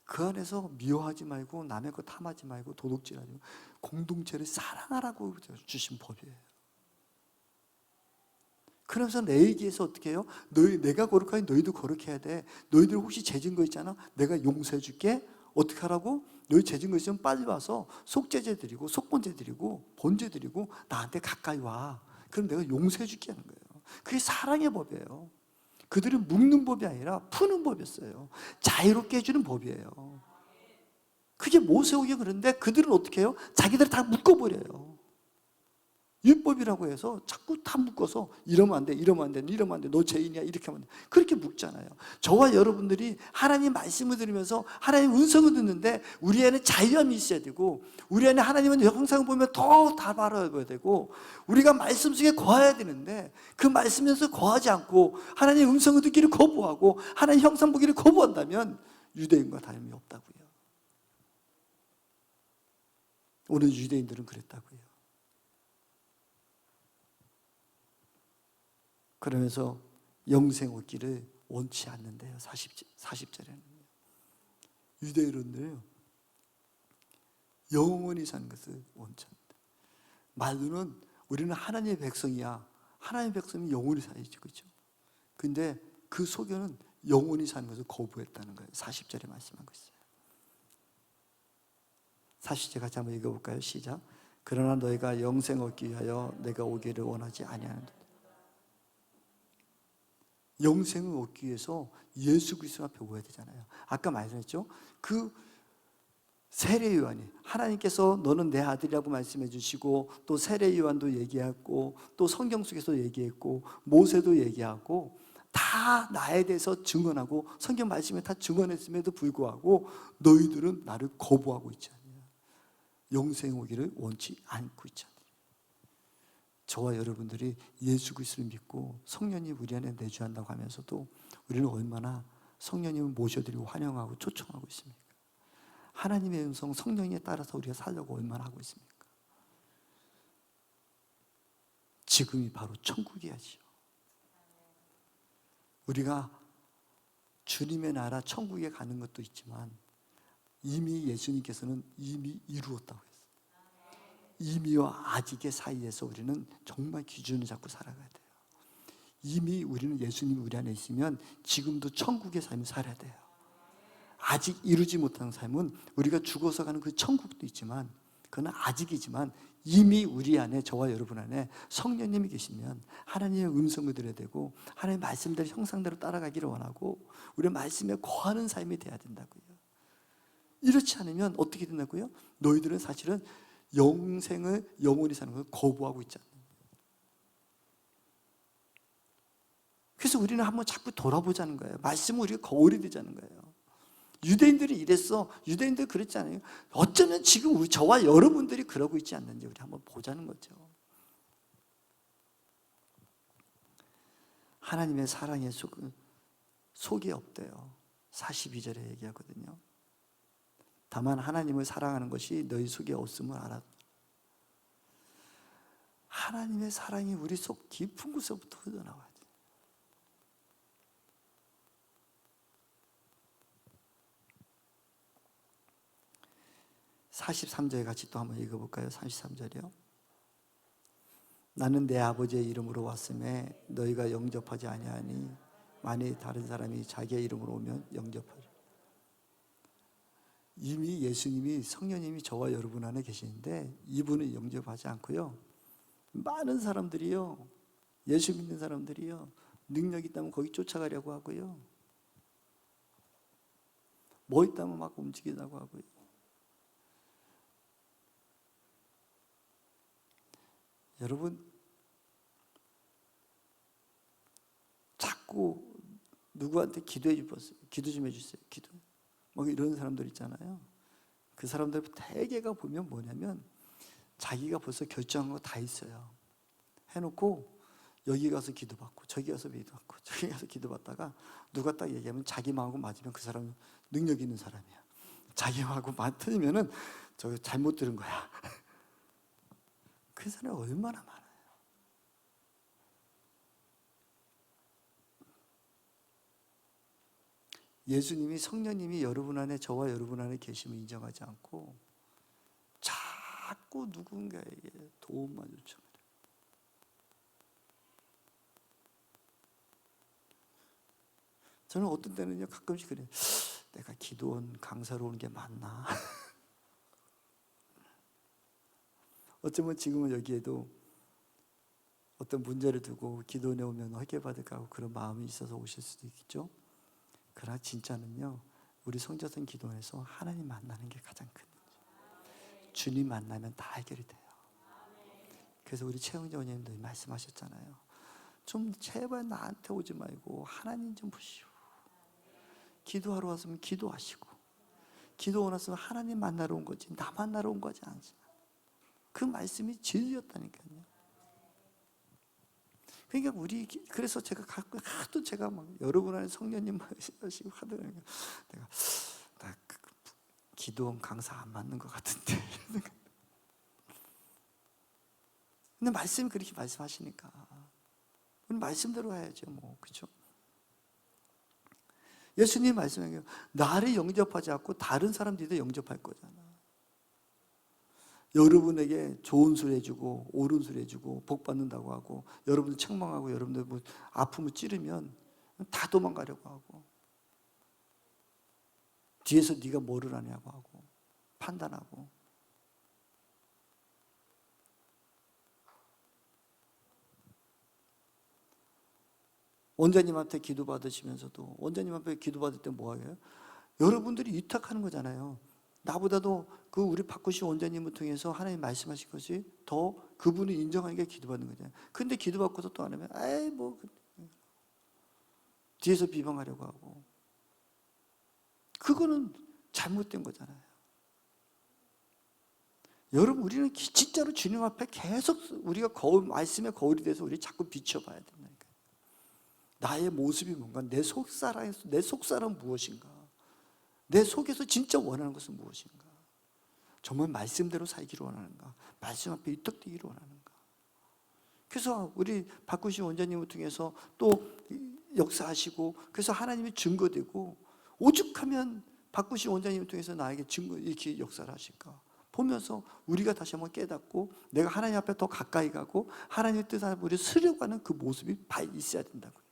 그 안에서 미워하지 말고 남의 거 탐하지 말고 도둑질하지 말고 공동체를 사랑하라고 주신 법이에요. 그러면서 내얘기해서 어떻게 해요? 내가 거룩하니 너희도 거룩해야 돼. 너희들 혹시 죄진 거 있잖아, 내가 용서해 줄게. 어떻게 하라고? 너희 죄진 거 있으면 빨리 와서 속죄제 드리고 속번제 드리고 번제 드리고 나한테 가까이 와. 그럼 내가 용서해 줄게 하는 거예요. 그게 사랑의 법이에요. 그들은 묶는 법이 아니라 푸는 법이었어요. 자유롭게 해주는 법이에요. 그게 모세오경. 그런데 그들은 어떻게 해요? 자기들 다 묶어버려요. 율법이라고 해서 자꾸 다 묶어서 이러면 안 돼, 이러면 안 돼, 이러면 안 돼, 너 죄인이야, 이렇게 하면 돼. 그렇게 묶잖아요. 저와 여러분들이 하나님 말씀을 들으면서 하나님 음성을 듣는데 우리 안에 자유함이 있어야 되고 우리 안에 하나님은 형상을 보면 더 다 바라봐야 되고 우리가 말씀 속에 거해야 되는데 그 말씀에서 거하지 않고 하나님의 음성을 듣기를 거부하고 하나님의 형상 보기를 거부한다면 유대인과 다름이 없다고요. 오늘 유대인들은 그랬다고요. 그러면서 영생 얻기를 원치 않는데요. 40절에는 유대인들은 영원히 사는 것을 원치 않는다. 말로는 우리는 하나님의 백성이야. 하나님의 백성이 영원히 살아야지, 그렇죠? 근데 그 속에는 영원히 사는 것을 거부했다는 거예요. 40절에 말씀한 거 있어요. 40절 같이 한번 읽어볼까요? 시작. 그러나 너희가 영생 얻기 위하여 내가 오기를 원하지 아니하는도다. 영생을 얻기 위해서 예수 그리스도 앞에 오야 되잖아요. 아까 말씀했죠? 그 세례 요한이 하나님께서 너는 내 아들이라고 말씀해 주시고 또 세례 요한도 얘기했고 또 성경 속에서 얘기했고 모세도 얘기하고 다 나에 대해서 증언하고 성경 말씀에 다 증언했음에도 불구하고 너희들은 나를 거부하고 있지 않냐. 영생 오기를 원치 않고 있지 않냐. 저와 여러분들이 예수 그리스도를 믿고 성령님 우리 안에 내주한다고 하면서도 우리는 얼마나 성령님을 모셔드리고 환영하고 초청하고 있습니까? 하나님의 음성 성령에 따라서 우리가 살려고 얼마나 하고 있습니까? 지금이 바로 천국이야지요. 우리가 주님의 나라 천국에 가는 것도 있지만 이미 예수님께서는 이미 이루었다고 했어요. 이미와 아직의 사이에서 우리는 정말 기준을 잡고 살아가야 돼요. 이미 우리는 예수님이 우리 안에 있으면 지금도 천국의 삶을 살아야 돼요. 아직 이루지 못한 삶은 우리가 죽어서 가는 그 천국도 있지만 그건 아직이지만 이미 우리 안에, 저와 여러분 안에 성령님이 계시면 하나님의 음성을 들어야 되고 하나님의 말씀대로 형상대로 따라가기를 원하고 우리의 말씀에 거하는 삶이 돼야 된다고요. 이렇지 않으면 어떻게 된다고요? 너희들은 사실은 영생을 영원히 사는 걸 거부하고 있잖아요. 그래서 우리는 한번 자꾸 돌아보자는 거예요. 말씀은 우리가 거울이 되자는 거예요. 유대인들이 이랬어. 유대인들 그랬지 않아요? 어쩌면 지금 저와 여러분들이 그러고 있지 않는지 우리 한번 보자는 거죠. 하나님의 사랑의 속이 없대요. 42절에 얘기하거든요. 다만 하나님을 사랑하는 것이 너희 속에 없음을 알아. 하나님의 사랑이 우리 속 깊은 곳에부터 흘러나와야 돼요. (43절에) 같이 또 한번 읽어볼까요? 33절이요. 나는 내 아버지의 이름으로 왔음에 너희가 영접하지 아니하니 만일 다른 사람이 자기의 이름으로 오면 영접하리라. 이미 예수님이, 성령님이 저와 여러분 안에 계시는데 이분은 영접하지 않고요, 많은 사람들이요, 예수 믿는 사람들이요, 능력 있다면 거기 쫓아가려고 하고요, 뭐 있다면 막 움직이려고 하고요. 여러분, 자꾸 누구한테 기도해 주세요. 기도 좀 해주세요. 기도. 뭐 이런 사람들 있잖아요. 그 사람들 대개가 보면 뭐냐면 자기가 벌써 결정한 거 다 있어요. 해놓고 여기 가서 기도받고 저기 가서 기도받고 저기 가서 기도받다가 누가 딱 얘기하면 자기 마음하고 맞으면 그 사람은 능력 있는 사람이야. 자기 마음하고 틀리면은 저 잘못 들은 거야. 그 사람이 얼마나 많아요. 예수님이, 성령님이 여러분 안에, 저와 여러분 안에 계심을 인정하지 않고 자꾸 누군가에게 도움만 요청해요. 저는 어떤 때는요, 가끔씩 그래요. 내가 기도원 강사로 오는 게 맞나? 어쩌면 지금은 여기에도 어떤 문제를 두고 기도원에 오면 해결받을까 하고 그런 마음이 있어서 오실 수도 있겠죠. 그러나 진짜는요, 우리 성자선 기도원에서 하나님 만나는 게 가장 큰 문제. 주님 만나면 다 해결이 돼요. 그래서 우리 최영재 원장님도 말씀하셨잖아요. 좀 제발 나한테 오지 말고 하나님 좀 보시오. 기도하러 왔으면 기도하시고, 기도 원했으면 하나님 만나러 온 거지 나 만나러 온 거지 않지. 그 말씀이 진리였다니까요. 그러니까 그래서 제가 가끔 하도 제가 막 여러분 안에 성령님 말씀하시고 하더라고요. 나 기도원 강사 안 맞는 것 같은데. 근데 말씀이 그렇게 말씀하시니까 우리 말씀대로 해야죠, 뭐. 그렇죠? 예수님 말씀하기로 나를 영접하지 않고 다른 사람들도 영접할 거잖아. 여러분에게 좋은 소리 해주고 옳은 소리 해주고 복 받는다고 하고 여러분들 책망하고 여러분들 뭐 아픔을 찌르면 다 도망가려고 하고 뒤에서 네가 뭐를 하냐고 하고 판단하고. 원장님한테 기도 받으시면서도 원장님 앞에 기도 받을 때 뭐 하게요? 여러분들이 위탁하는 거잖아요. 나보다도 그 우리 박구시 원장님을 통해서 하나님 말씀하신 것이 더 그분이 인정하는 게 기도받는 거잖아요. 근데 기도받고서 또 안 하면 에이 뭐 뒤에서 비방하려고 하고, 그거는 잘못된 거잖아요. 여러분, 우리는 진짜로 주님 앞에 계속 우리가 말씀의 거울이 돼서 우리 자꾸 비춰봐야 된다니까요. 나의 모습이 뭔가, 내 속사람은 무엇인가, 내 속에서 진짜 원하는 것은 무엇인가, 정말 말씀대로 살기를 원하는가, 말씀 앞에 위탁되기를 원하는가. 그래서 우리 박구신 원장님을 통해서 또 역사하시고, 그래서 하나님이 증거되고, 오죽하면 박구신 원장님을 통해서 나에게 증거 이렇게 역사를 하실까. 보면서 우리가 다시 한번 깨닫고 내가 하나님 앞에 더 가까이 가고 하나님의 뜻 안에 우리 쓰려고 하는 그 모습이 있어야 된다고요.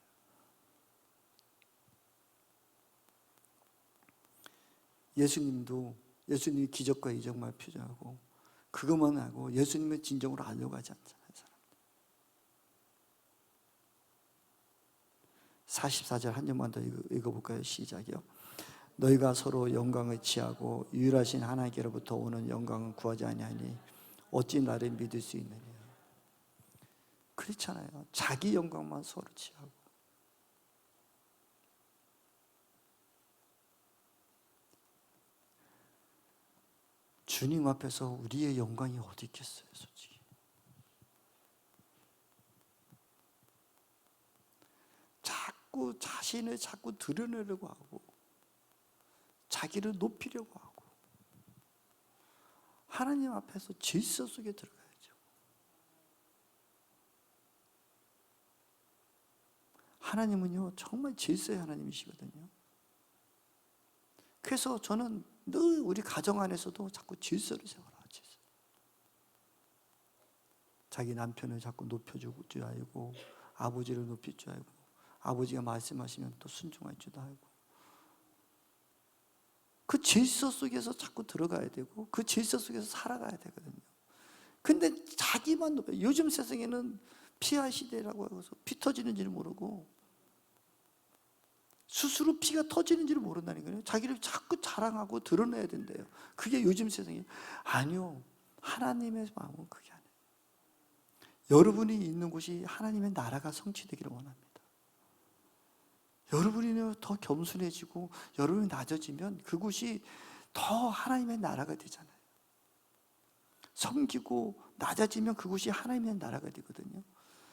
예수님이 기적과 이적만 표현하고 그것만 하고 예수님의 진정으로 알려고 하지 않잖아요. 44절 한 절만 더 읽어볼까요? 시작이요. 너희가 서로 영광을 취하고 유일하신 하나님께로부터 오는 영광을 구하지 아니하니 어찌 나를 믿을 수 있느냐. 그렇잖아요. 자기 영광만 서로 취하고. 주님 앞에서 우리의 영광이 어디 있겠어요, 솔직히. 자신을 자꾸 드러내려고 하고 자기를 높이려고 하고 하나님 앞에서 질서 속에 들어가야죠. 하나님은요 정말 질서의 하나님이시거든요. 그래서 저는 늘 우리 가정 안에서도 자꾸 질서를 세워라. 질서. 자기 남편을 자꾸 높여줄 줄 알고 아버지를 높일 줄 알고 아버지가 말씀하시면 또 순종할 줄도 알고 그 질서 속에서 자꾸 들어가야 되고 그 질서 속에서 살아가야 되거든요. 근데 자기만 높여. 요즘 세상에는 피할 시대라고 해서 피 터지는지를 모르고 스스로 피가 터지는지를 모른다는 거예요. 자기를 자꾸 자랑하고 드러내야 된대요. 그게 요즘 세상이에요. 아니요. 하나님의 마음은 그게 아니에요. 여러분이 있는 곳이 하나님의 나라가 성취되기를 원합니다. 여러분이 더 겸손해지고 여러분이 낮아지면 그곳이 더 하나님의 나라가 되잖아요. 섬기고 낮아지면 그곳이 하나님의 나라가 되거든요.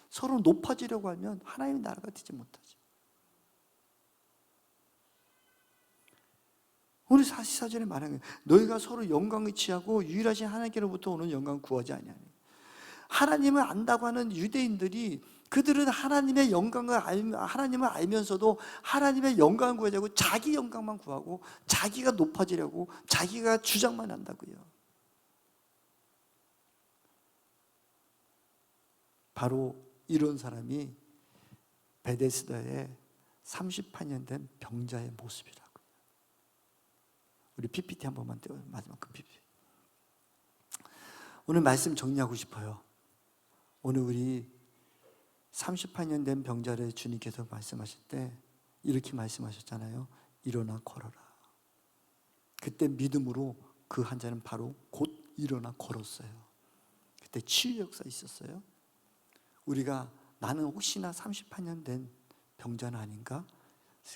서로 높아지려고 하면 하나님의 나라가 되지 못하죠. 오늘 44절에 말하는 거예요. 너희가 서로 영광을 취하고 유일하신 하나님께로부터 오는 영광을 구하지 아니하니. 하나님을 안다고 하는 유대인들이 그들은 하나님의 하나님을 알면서도 하나님의 영광을 구하자고 자기 영광만 구하고 자기가 높아지려고 자기가 주장만 한다고요. 바로 이런 사람이 베데스다에 38년 된 병자의 모습이라고요. 우리 PPT 한 번만 떼요. 마지막 그 PPT. 오늘 말씀 정리하고 싶어요. 오늘 우리 38년 된 병자를 주님께서 말씀하실 때 이렇게 말씀하셨잖아요. 일어나 걸어라. 그때 믿음으로 그 환자는 바로 곧 일어나 걸었어요. 그때 치유 역사 있었어요. 우리가 나는 혹시나 38년 된 병자는 아닌가?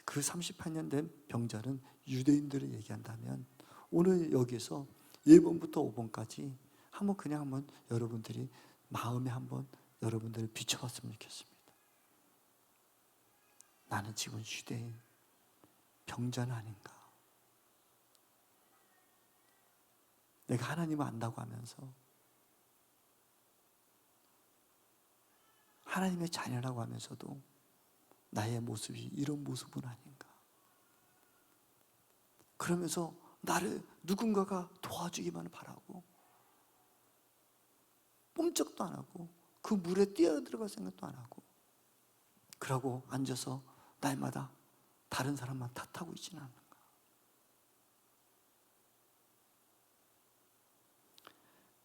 그 38년 된 병자는 유대인들을 얘기한다면 오늘 여기서 1번부터 5번까지 한번 여러분들이 마음에 한번 여러분들을 비춰봤으면 좋겠습니다. 나는 지금 유대인 병자는 아닌가? 내가 하나님을 안다고 하면서 하나님의 자녀라고 하면서도 나의 모습이 이런 모습은 아닌가? 그러면서 나를 누군가가 도와주기만 바라고 꼼짝도 안 하고 그 물에 뛰어들어갈 생각도 안 하고 그러고 앉아서 날마다 다른 사람만 탓하고 있지는 않는가?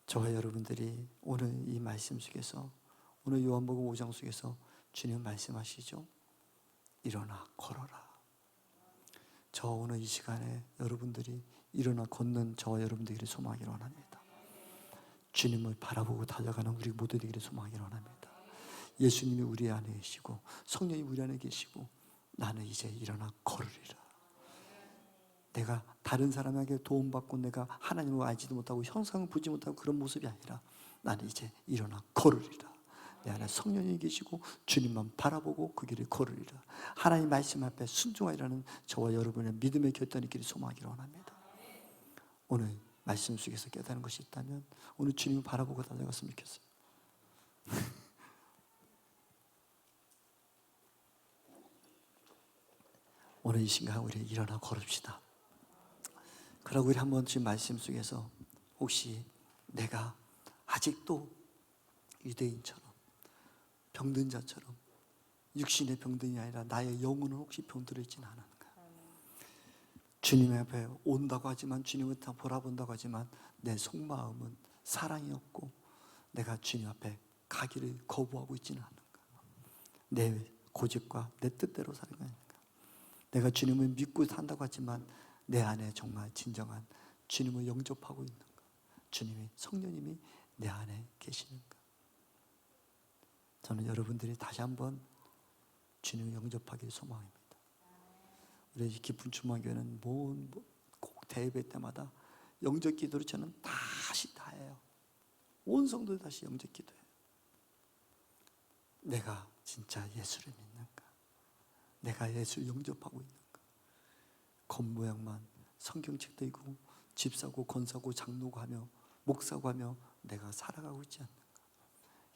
저와 여러분들이 오늘 이 말씀 속에서 오늘 요한복음 5장 속에서 주님 말씀하시죠. 일어나 걸어라. 저 오늘 이 시간에 여러분들이 일어나 걷는 저와 여러분들이 소망하기를 원합니다. 주님을 바라보고 달려가는 우리 모두 되기를 소망하기를 원합니다. 예수님이 우리 안에 계시고 성령이 우리 안에 계시고 나는 이제 일어나 걸으리라. 내가 다른 사람에게 도움받고 내가 하나님을 알지도 못하고 형상을 보지 못하고 그런 모습이 아니라 나는 이제 일어나 걸으리라. 내 안에 성령이 계시고 주님만 바라보고 그 길을 걸으리라. 하나님 말씀 앞에 순종하리라는 저와 여러분의 믿음의 결단의 길을 소망하기를 원합니다. 오늘 말씀 속에서 깨달은 것이 있다면 오늘 주님을 바라보고 달려갔으면 좋겠어요. 오늘 이 시간 우리 일어나 걸읍시다. 그러고 우리 한번 지금 말씀 속에서 혹시 내가 아직도 유대인처럼 병든 자처럼 육신의 병든이 아니라 나의 영혼은 혹시 병들어 있지는 않은가? 주님 앞에 온다고 하지만, 주님을 다 보라본다고 하지만 내 속마음은 사랑이 없고 내가 주님 앞에 가기를 거부하고 있지는 않은가? 내 고집과 내 뜻대로 사는 거 아닌가? 내가 주님을 믿고 산다고 하지만 내 안에 정말 진정한 주님을 영접하고 있는가? 주님이, 성령님이 내 안에 계시는가? 저는 여러분들이 다시 한번 주님을 영접하기를 소망합니다. 우리 깊은 충만교회는 꼭 대예배 때마다 영접 기도를 저는 다시 다 해요. 온 성도들 다시 영접 기도해요. 내가 진짜 예수를 믿는가? 내가 예수를 영접하고 있는가? 겉모양만 성경책도 읽고 집 사고 건 사고 장로고 하며 목사고 하며 내가 살아가고 있지 않는가?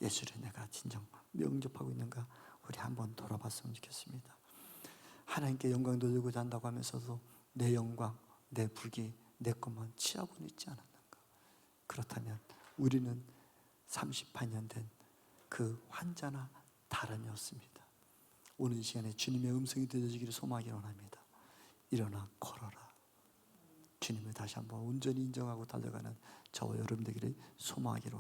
예수를 내가 진정 영접하고 있는가? 우리 한번 돌아봤으면 좋겠습니다. 하나님께 영광 돌리고자 한다고 하면서도 내 영광, 내 부귀, 내 것만 취하고는 있지 않았는가? 그렇다면 우리는 38년 된 그 환자나 다름이 없습니다. 오늘 이 시간에 주님의 음성이 들려지기를 소망하기 원합니다. 일어나 걸어라. 주님을 다시 한번 온전히 인정하고 달려가는 저와 여러분 되기를 소망하기로